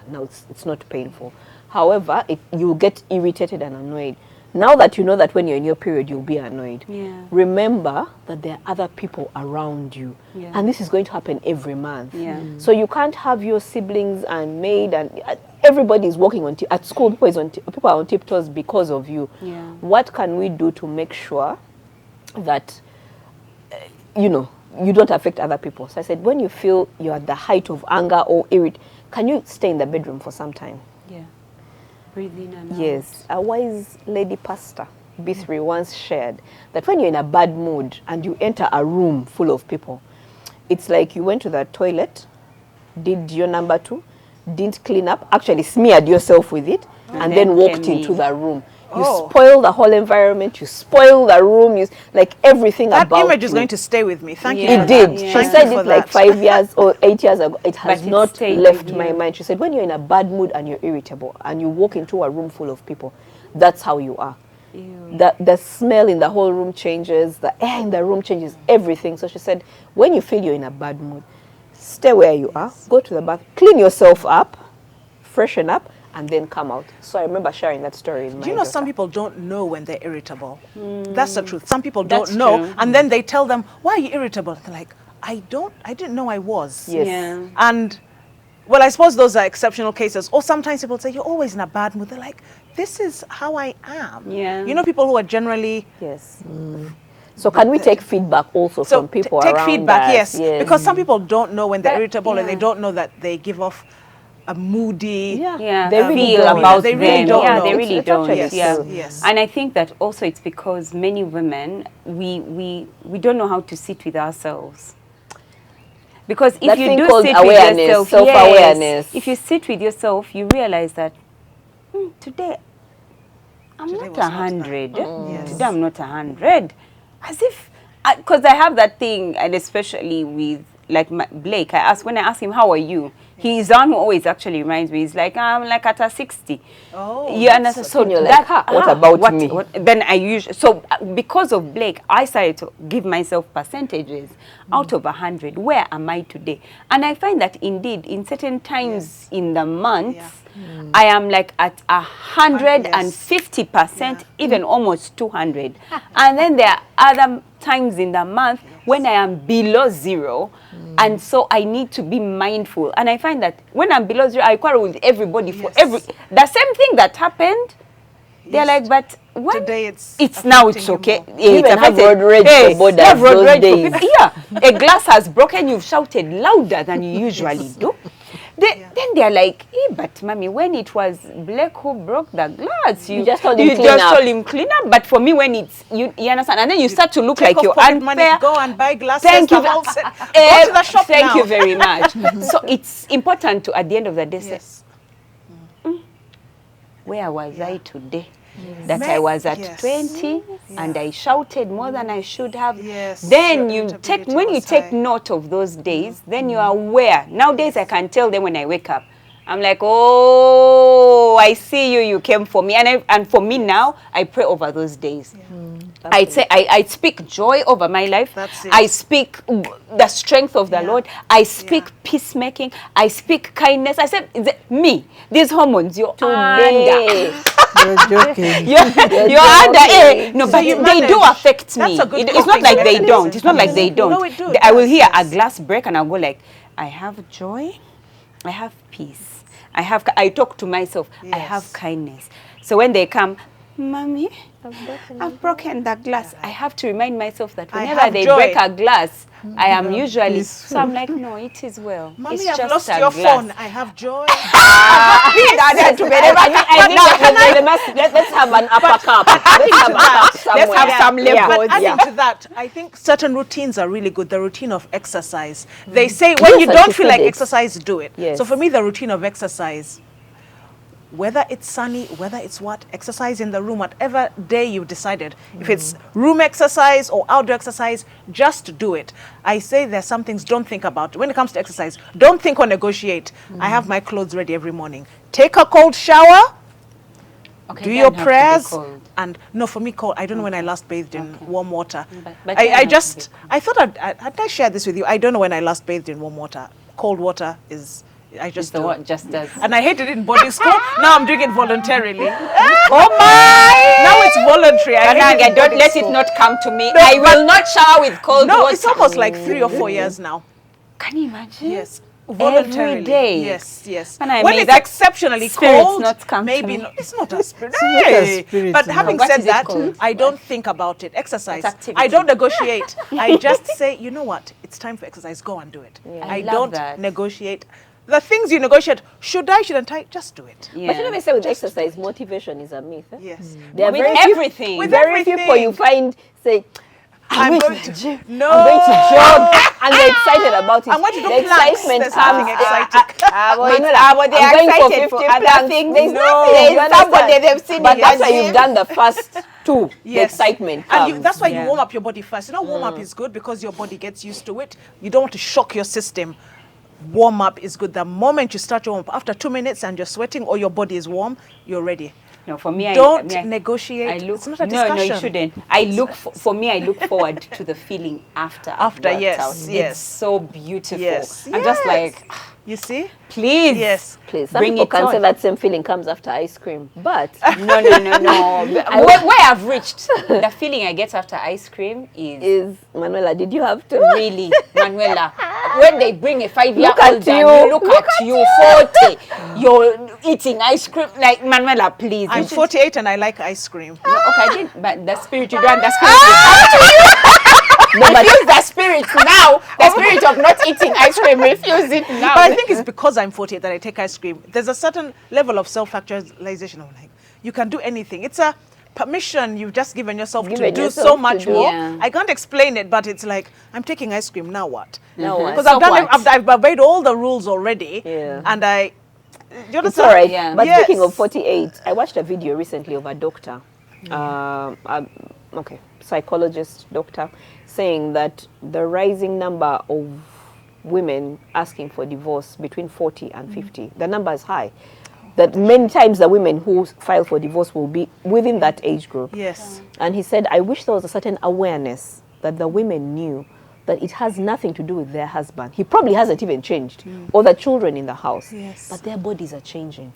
no, it's not painful. However, you'll get irritated and annoyed. Now that you know that when you're in your period, you'll be annoyed. Yeah. Remember that there are other people around you. Yeah. And this is going to happen every month. Yeah. So you can't have your siblings and maid and everybody is walking on at school. People are on tiptoes because of you. Yeah. What can we do to make sure that you don't affect other people? So I said, when you feel you're at the height of anger or irrit, can you stay in the bedroom for some time? Yeah. Breathe in and out. Yes, a wise lady pastor, B3, once shared that when you're in a bad mood and you enter a room full of people, it's like you went to the toilet, did your number 2, didn't clean up, actually smeared yourself with it, and then walked came into in. the room. You spoil the whole environment, you spoil the room, like everything That about image is you. going to stay with me. Thank you. Yeah. for It that. did. Yeah. She Thank said you for it like that. 5 years or 8 years ago. It has But it not stayed left with my you. mind. She said, when you're in a bad mood and you're irritable and you walk into a room full of people, that's how you are. The smell in the whole room changes, the air in the room changes, everything. So she said, when you feel you're in a bad mood, stay where you are, go to the bath, clean yourself up, freshen up, and then come out. So I remember sharing that story with my Do you know daughter. some people don't know when they're irritable? That's the truth. Some people That's don't know, true. and then they tell them, "Why are you irritable?" They're like, "I didn't know I was." Yes. Yeah. And well, I suppose those are exceptional cases. Or sometimes people say, "You're always in a bad mood." They're like, "This is how I am." Yeah. You know, people who are generally Yes. So can we take feedback also so from people take around feedback, us? yes, because some people don't know when they're But- irritable, and they yeah. don't know that they give off a moody. Yeah, They really feel don't. about They them. really don't yeah, know. they It's- really it's don't. actually Yeah. true. Yes. And I think that also it's because many women we don't know how to sit with ourselves. Because if That you thing do called sit awareness, with yourself, self-awareness. yes, if you sit with yourself, you realize that today I'm Today not was not 100. Yes. Today I'm not 100. As if, because I have that thing, and especially with like Blake, when I ask him, how are you? He is the one who always actually reminds me. He's like, I'm like at a 60. Oh, You understand? so you're like, what about me? Then I usually, because of Blake, I started to give myself percentages out of 100. Where am I today? And I find that indeed, in certain times in the month, I am like at 150%, even almost 200. And then there are other times in the month when I am below 0. And so I need to be mindful. And I find that when I'm below 0, I quarrel with everybody for the same thing that happened. They're like, but when Today it's now affecting it's you okay. more. Yeah, You even have road rage for borders you have road those rage for days. people. Yeah, a glass has broken. You've shouted louder than you usually do. Then they're like, but mommy, when it was Blake who broke the glass, you just told him clean just up. told him clean up. But for me, when it's you understand, and then you start to look Take like off you're pocket unfair. money, go and buy glasses. Thank you. the whole set. Go to the shop Thank now. you very much. So it's important to, at the end of the day, say, Yes. where was I today? That Yes. I was at Yes. 20 and I shouted more than I should have. Yes, Then your you take, irritability when you was take high. note of those days, then you are aware. Nowadays I can tell them when I wake up, I'm like, oh, I see you. You came for me, and for me now, I pray over those days. I speak joy over my life. That's it. I speak the strength of the Lord. I speak peacemaking. I speak kindness. I said, these hormones, you're under. You're joking. You're under. No, So but you they manage. do affect That's me. a good It's not like they coping don't. It's not like they don't. No, it do. I will hear Yes. a glass break and I'll go like, I have joy. I have peace. I talk to myself. I have Yes. kindness. So when they come, Mommy, I've broken the glass. I have to remind myself that I whenever have they joy. break a glass, I am usually. peaceful. So I'm like, no, it is well. Mommy, it's I've just lost a your glass. phone. I have joy. Let's have an upper cup. Let's have some levels. But adding to that, I think certain routines are really good. The routine of exercise. They say when you Yes, don't I feel like said it. exercise, do it. Yes. So for me, the routine of exercise, whether it's sunny, whether it's what, exercise in the room, whatever day you've decided, if it's room exercise or outdoor exercise, just do it. I say there's some things don't think about. When it comes to exercise, don't think or negotiate. I have my clothes ready every morning. Take a cold shower. Okay, Do it your doesn't have to be prayers, cold. and no, for me, cold. I don't know when I last bathed in warm water. But I it doesn't just, have to be I thought I'd share this with you. I don't know when I last bathed in warm water. Cold water is, I just The do. what just does. And I hated it in boarding school. Now I'm doing it voluntarily. Oh my! Now it's voluntary. I hate it in Don't boarding let school. it not come to me. I will not shower with cold No, water. it's almost like 3 or 4 years now. Can you imagine? Yes. Voluntarily. day. Yes, yes. And I when may it's that exceptionally spirit's cold, not come to maybe me. not. It's not a spirit. not a Hey! spirit, But no. having What said is it that, called? I don't think about it. Exercise. It's activity. I don't negotiate. I just say, you know what? It's time for exercise. Go and do it. I love don't that. negotiate. The things you negotiate, shouldn't I? Just do it. Yeah. But you know, they say with exercise, motivation is a myth. Eh? Yes. There are With very few- everything. With very few people you find say, I'm going going to to gym. No. I'm going to jog, and they're excited about it. I'm going to do the planks. excitement There's comes. nothing exciting. Manuela, they I'm are going for excited 50 for other planks. things. There's No. nothing. There's You understand? somebody they've seen But in that's the why you've gym. done the first two. The Yes. excitement And comes. that's why Yeah. you warm up your body first. You know, warm up is good because your body gets used to it. You don't want to shock your system. Warm up is good. The moment you start your warm up, after 2 minutes and you're sweating or your body is warm, you're ready. No, for me, Don't I negotiate. I look. It's not a No, discussion. you shouldn't. I look. For me, I look forward to the feeling after. I've After, worked yes, out. yes. It's so beautiful. Yes. I'm just Yes. like, You see? please. Yes. Please, some Bring people it can on. say that same feeling comes after ice cream, but No. Where I've reached, the feeling I get after ice cream is Manuela, did you have to? really, Manuela. When they bring a 5-year-old Look at and you. look at you, 40, you're eating ice cream. Like, Manuela, please. I'm you should- 48 and I like ice cream. No, okay, I did, but the spirit, you don't, the spirit will come to you. No, but Refuse the spirit now. The spirit of not eating ice cream, refuse it now. But I think it's because I'm 48 that I take ice cream. There's a certain level of self-actualization. I'm like, you can do anything. It's a permission you've just given yourself to Given do yourself so to much do. more. Yeah. I can't explain it, but it's like, I'm taking ice cream, now what? Now what? Because So I've done what? I've obeyed all the rules already. Yeah. And do you it's understand? all right. Yeah. But Yes. speaking of 48, I watched a video recently of a doctor, psychologist, doctor, saying that the rising number of women asking for divorce between 40 and 50, the number is high. That many times the women who file for divorce will be within that age group. Yes. And he said, I wish there was a certain awareness that the women knew that it has nothing to do with their husband. He probably hasn't even changed, or the children in the house. Yes. But their bodies are changing.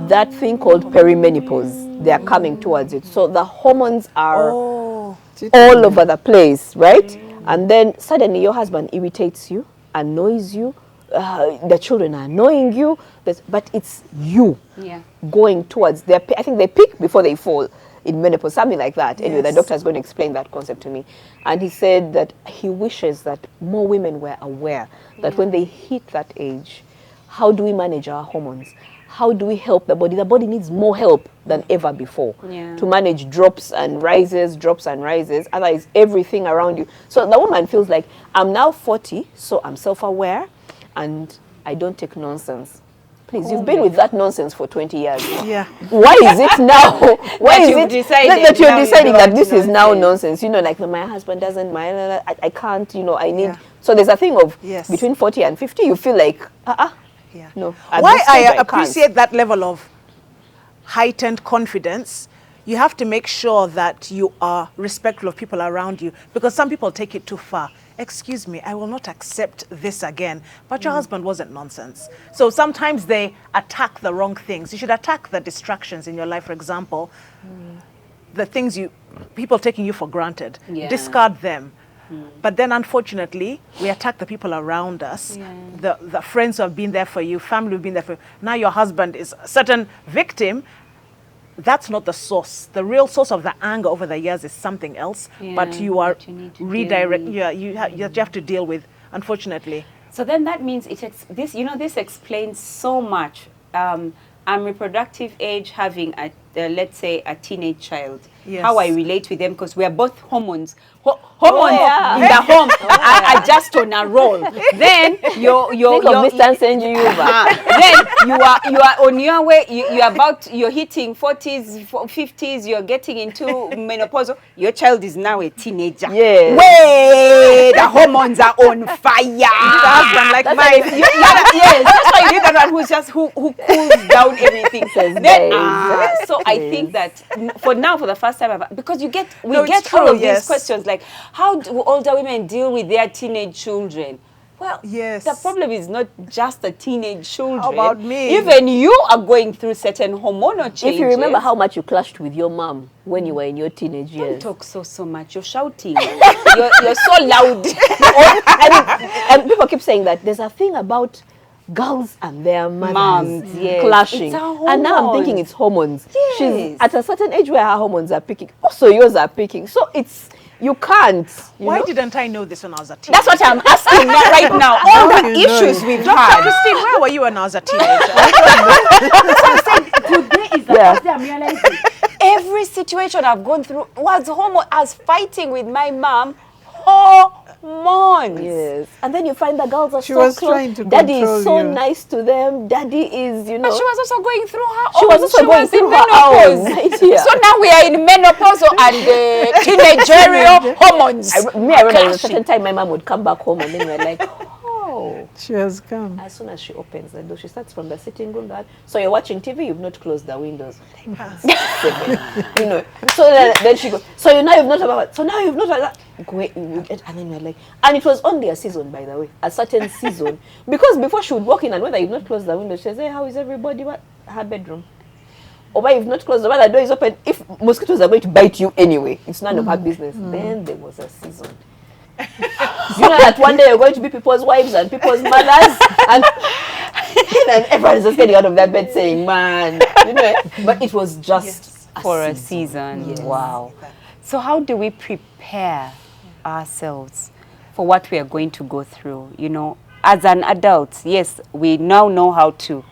That thing called peri-menopause, they are coming towards it. So the hormones are all over the place, right? And then suddenly your husband irritates you, annoys you, the children are annoying you, but it's you Yeah. going towards their, I think they peak before they fall in menopause, something like that. Anyway, the Yes. doctor is going to explain that concept to me. And he said that he wishes that more women were aware that when they hit that age, how do we manage our hormones? How do we help the body? The body needs more help than ever before Yeah. to manage drops and rises. Otherwise, everything around you. So the woman feels like, I'm now 40, so I'm self-aware and I don't take nonsense. Please, you've been with that nonsense for 20 years. Yeah. Why is it now? Why That is you've it decided that you're now you deciding don't that want this is now nonsense? nonsense? You know, like my husband doesn't mind. I can't. You know, I need. Yeah. So there's a thing of Yes. between 40 and 50, you feel like Yeah. No, at Why this stage, I can't. appreciate that level of heightened confidence, you have to make sure that you are respectful of people around you, because some people take it too far. Excuse me, I will not accept this again. But your husband wasn't nonsense. So sometimes they attack the wrong things. You should attack the distractions in your life, for example, the things people taking you for granted. Yeah. Discard them. But then, unfortunately, we attack the people around us, the friends who have been there for you, family who have been there for you. Now your husband is a certain victim. That's not the source. The real source of the anger over the years is something else. But you are that you need to redirect. deal with. Yeah, you have to deal with. Unfortunately, So then that means this explains so much. I'm reproductive age, having let's say a teenage child. Yes. How I relate with them, because we are both hormones. Hormones in the home are just on a roll. Then Think of Mr. Senju then you are on your way. You're hitting 40s, 50s. You're getting into menopause. Your child is now a teenager. Yes. Way the hormones are on fire. husband like mine. Yes, that's why you need that one who cools down everything. Says So I think that for the first time, because we get it's all true, of these questions like, how do older women deal with their teenage children? Well, Yes. the problem is not just the teenage children. How about me? Even you are going through certain hormonal changes. If you remember how much you clashed with your mom when you were in your teenage Don't years. talk so much. You're shouting. you're so loud. And people keep saying that there's a thing about girls and their mothers Moms, yes. clashing. It's our And now I'm hormones. thinking it's hormones. Yes. She's at a certain age where her hormones are peaking. Also yours are peaking. So you can't. Why know? didn't I know this when I was a teenager? That's what I'm asking right now. All Now the you know issues it. we've Dr. had. Christine, where were you when I was a teenager? Today is the Yeah. first day I'm realizing every situation I've gone through was as fighting with my mom. Hormones. Yes. And then you find the girls are She so was close. trying to Daddy control is so you. nice to them. Daddy is, But she was also going through her She own. was also going through in her menopause. own, right here. So now we are in menopause and teenagerial hormones. I remember there was a clashing. certain time my mom would come back home and then we're like, oh. She has come. As soon as she opens the door, she starts from the sitting room. So you're watching TV, you've not closed the windows. You know. So then she goes, so now you've not about. So now you've not about. And then we're like, and it was only a season, by the way, a certain season, because before she would walk in and whether you've not closed the window, she'd say, how is everybody? What her bedroom? Or why you've not closed the door, the door is open. If mosquitoes are going to bite you anyway, it's none of her business. Then there was a season. You know that one day you're going to be people's wives and people's mothers, and everyone's just getting out of that bed saying, man, you know. But it was just For a season. Yes. Wow. So how do we prepare ourselves for what we are going to go through? You know, as an adult, yes, we now know how to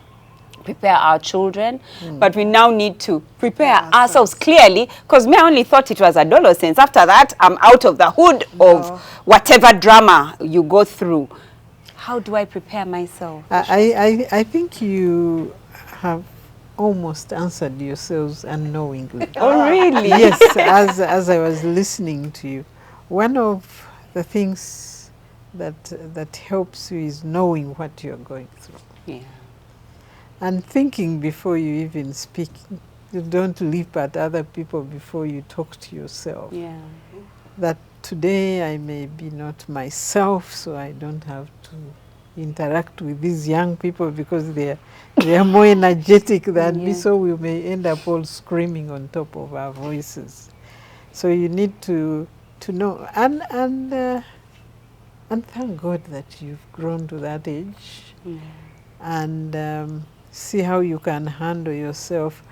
prepare our children, but we now need to prepare ourselves clearly, because me, I only thought it was adolescence. After that, I'm out of the hood of whatever drama you go through. How do I prepare myself? I think you have almost answered yourselves unknowingly. Oh, really? Yes, as I was listening to you, one of the things that helps you is knowing what you're going through. Yeah. And thinking before you even speak. You don't leap at other people before you talk to yourself. Yeah. That today I may be not myself, so I don't have to interact with these young people because they are more energetic than me, so we may end up all screaming on top of our voices. So you need to know, and thank God that you've grown to that age, and see how you can handle yourself.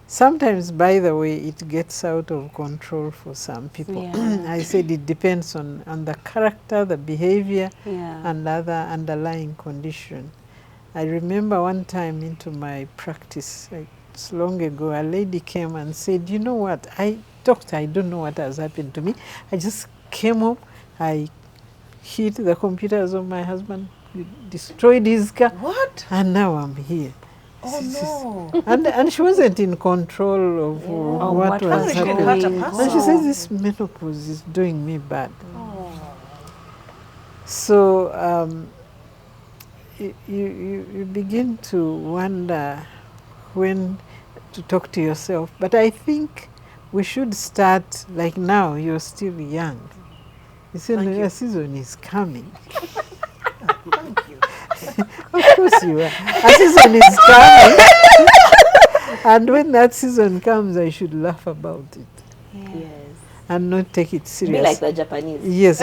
Sometimes, by the way, it gets out of control for some people. Yeah. I said it depends on the character, the behavior, Yeah. and other underlying condition. I remember one time into my practice, it's long ago, a lady came and said, you know what, doctor, I don't know what has happened to me. I just came home, I hit the computers of my husband, destroyed his car. What? And now I'm here. Oh, no. And she wasn't in control of what was happening. And she says, this menopause is doing me bad. So you begin to wonder when to talk to yourself. But I think we should start, like now, you're still young. You see, the season is coming. Thank you. Of course you are. A season is coming. And when that season comes, I should laugh about it. Yes. And not take it Be serious. like the Japanese. Yes,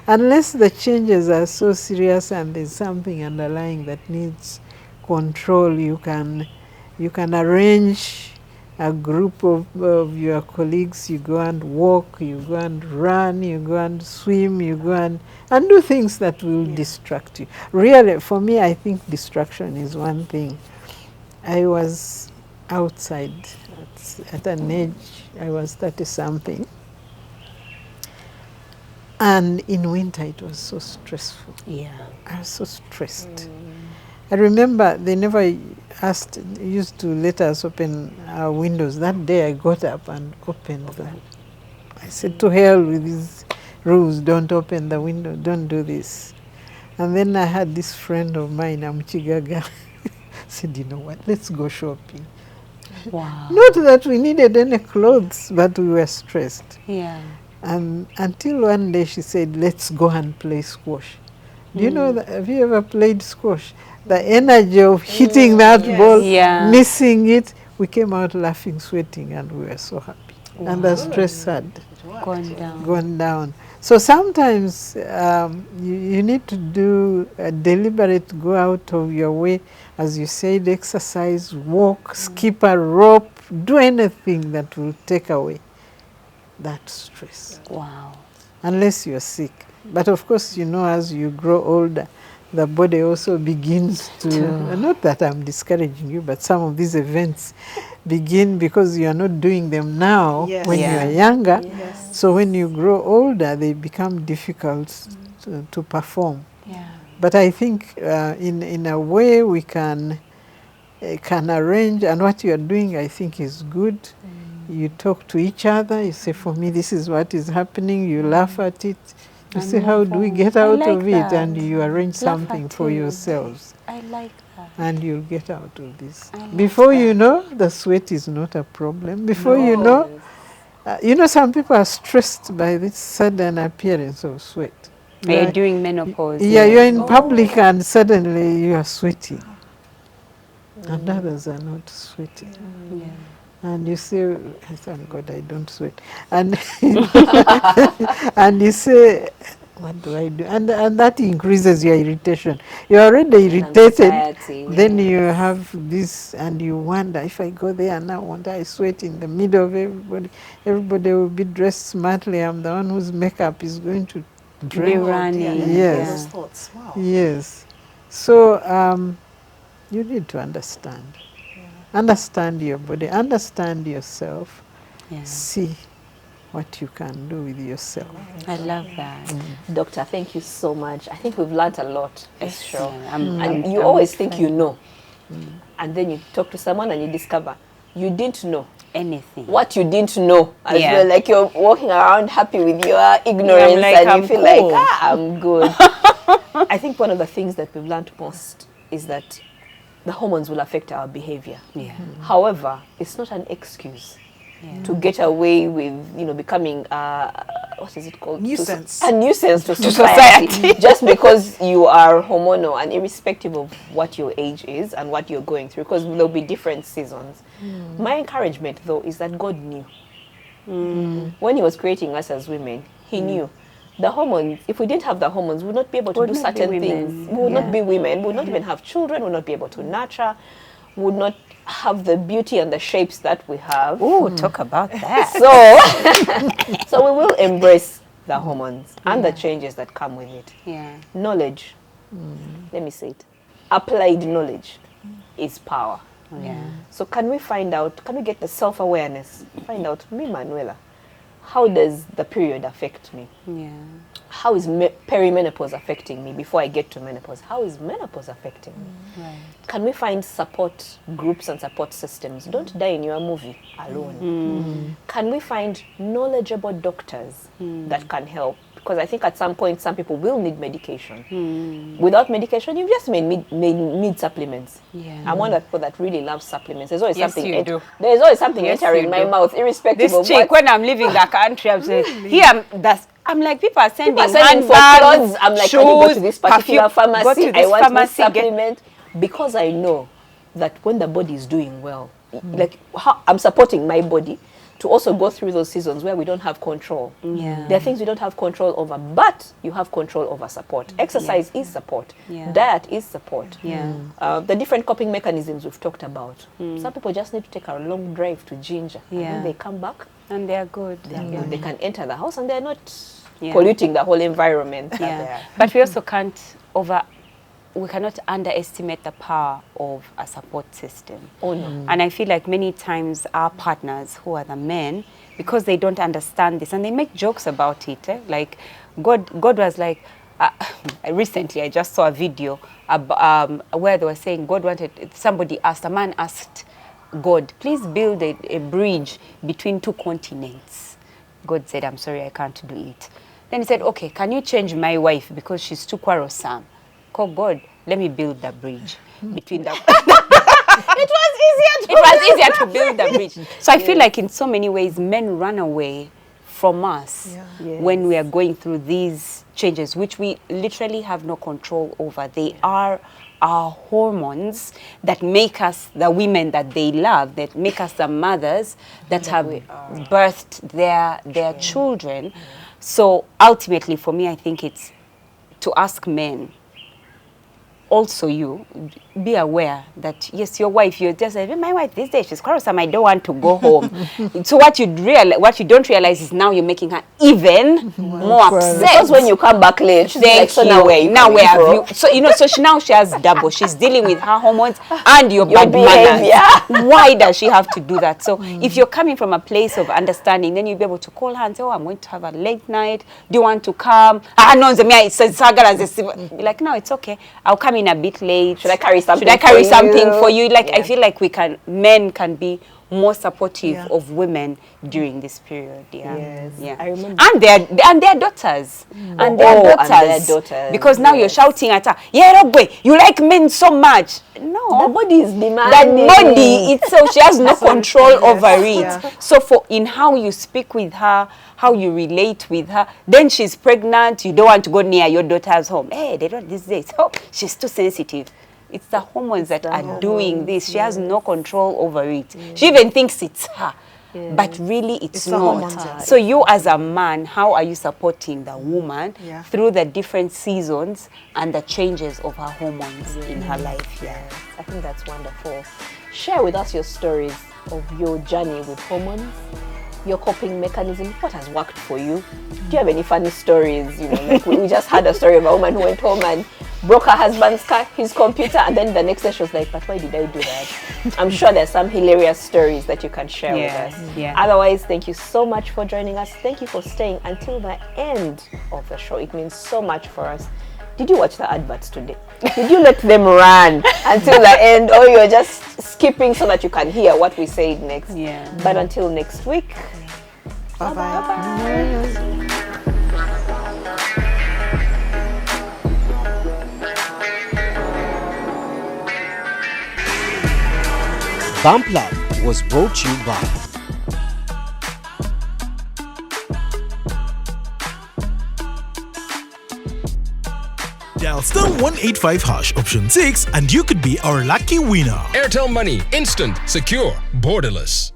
unless the changes are so serious and there's something underlying that needs control, you can arrange a group of your colleagues. You go and walk, you go and run, you go and swim, you go and do things that will distract you. Really, for me, I think distraction is one thing. I was outside at an age, I was 30-something. And in winter, it was so stressful. Yeah. I was so stressed. I remember they never used to let us open our windows. That day I got up and opened them. I said, to hell with these rules, don't open the window, don't do this. And then I had this friend of mine, Amchigaga, said, you know what, let's go shopping. Wow. Not that we needed any clothes, but we were stressed. Yeah. And until one day she said, let's go and play squash. Do you know that? Have you ever played squash? The energy of hitting that ball, missing it, we came out laughing, sweating, and we were so happy. Wow. And the stress had gone down. So sometimes you need to do a deliberate go out of your way, as you said, exercise, walk, skip a rope, do anything that will take away that stress. Wow. Unless you're sick. But of course, you know, as you grow older, the body also begins to, not that I'm discouraging you, but some of these events begin because you are not doing them now when you are younger. Yes. So when you grow older, they become difficult to perform. Yeah. But I think in a way we can arrange, and what you are doing I think is good. You talk to each other, you say, for me this is what is happening, you laugh at it. You say, how do we get out of it? And you arrange something for yourselves. I like that. And you'll get out of this. Before you know, the sweat is not a problem. Before you know, some people are stressed by this sudden appearance of sweat. You're doing menopause. Yeah, you're in public and suddenly you are sweating. And others are not sweating. Yeah. And you say, thank God I don't sweat. And and you say, what do I do? And that increases your irritation. You're already irritated. Anxiety, then you have this, and you wonder, if I go there now, won't I sweat in the middle of everybody? Everybody will be dressed smartly. I'm the one whose makeup is going to be running. Yes. Those thoughts. Wow. Yes. So you need to understand. Understand your body, understand yourself, see what you can do with yourself. I love that. Doctor, thank you so much. I think we've learned a lot this show. And you always think you know. And then you talk to someone and you discover you didn't know anything. What you didn't know as well. Like you're walking around happy with your ignorance and you feel like, I'm good. I think one of the things that we've learned most is that the hormones will affect our behavior. Yeah. However, it's not an excuse to get away with, becoming, what is it called? Nuisance. A nuisance to society. Just because you are hormonal, and irrespective of what your age is and what you're going through, because there'll be different seasons. My encouragement, though, is that God knew. When he was creating us as women, he knew. The hormones, if we didn't have the hormones, we would not be able to do certain things. We would not be women. We would not even have children. We would not be able to nurture. We would not have the beauty and the shapes that we have. Oh, talk about that. So we will embrace the hormones and the changes that come with it. Yeah. Knowledge. Let me say it. Applied knowledge is power. Yeah. So can we get the self-awareness? Find out, me, Manuela, how does the period affect me? Yeah. How is peri-menopause affecting me before I get to menopause? How is menopause affecting me? Right. Can we find support groups and support systems? Don't die in your movie alone. Can we find knowledgeable doctors that can help because I think at some point some people will need medication. Without medication, you just may need supplements. Yeah. I'm one of the people that really loves supplements. There's always Yes, something. you do. There's always something Yes, entering you my do. mouth, irrespective This of chick, what. when I'm leaving the country, I'm saying, I'm like, people are sending People are sending for handbags, clothes. I'm like, shoes, can you go to this particular perfume, go pharmacy? to this I want pharmacy, this supplement because I know that when the body is doing well, like I'm supporting my body to also go through those seasons where we don't have control. Yeah. There are things we don't have control over, but you have control over support. Exercise is support. Yeah. Diet is support. Yeah. The different coping mechanisms we've talked about. Some people just need to take a long drive to Ginger. And Yeah. then they come back, and they're good. they can enter the house and they're not Yeah. polluting the whole environment. that Yeah. they're- But we also we cannot underestimate the power of a support system. Oh, no. And I feel like many times our partners, who are the men, because they don't understand this, and they make jokes about it, like God was like, recently I just saw a video where they were saying a man asked God, please build a bridge between two continents. God said, I'm sorry, I can't do it. Then he said, okay, can you change my wife because she's too quarrelsome? Call God, let me build the bridge between the... It was easier to build the bridge. So I feel like in so many ways, men run away from us when we are going through these changes, which we literally have no control over. They are our hormones that make us the women that they love, that make us the mothers that have birthed their children. So ultimately, for me, I think it's to ask men, also you, be aware that, yes, your wife, you're just like, my wife these days, she's quarrelsome, I don't want to go home. So what you don't realize is now you're making her even more upset. Because when you come back late, she's like, so now where have you? So, now she has double. She's dealing with her hormones and your bad behavior. manners. Why does she have to do that? So if you're coming from a place of understanding, then you'll be able to call her and say, oh, I'm going to have a late night. Do you want to come? Be like, no, it's okay. I'll come in a bit late. Should I carry something? For you? Like, I feel like men can be more supportive of women during this period. Yeah. I remember. And their daughters. And their daughters. Because now you're shouting at her, you like men so much. No. The body is demanding. The body itself, she has no control over it. Yeah. So in how you speak with her, how you relate with her, then she's pregnant, you don't want to go near your daughter's home. Hey, they don't these days. Oh, she's too sensitive. It's the hormones that are doing this. She has no control over it. She even thinks it's her. But really it's the hormones, not. yeah. So you as a man, how are you supporting the woman through the different seasons and the changes of her hormones in her life? I think that's wonderful. Share with us your stories of your journey with hormones, your coping mechanism, what has worked for you. Do you have any funny stories? Like we just had a story of a woman who went home and broke her husband's his computer, and then the next day she was like, but why did I do that? I'm sure there's some hilarious stories that you can share with us. Yeah. Otherwise, thank you so much for joining us. Thank you for staying until the end of the show. It means so much for us. Did you watch the adverts today? Did you let them run until the end, or you're just skipping so that you can hear what we say next? Yeah. But until next week, Bye-bye. Bump Love was brought to you by Dial star 185 hash option 6 and you could be our lucky winner. Airtel Money. Instant, secure, borderless.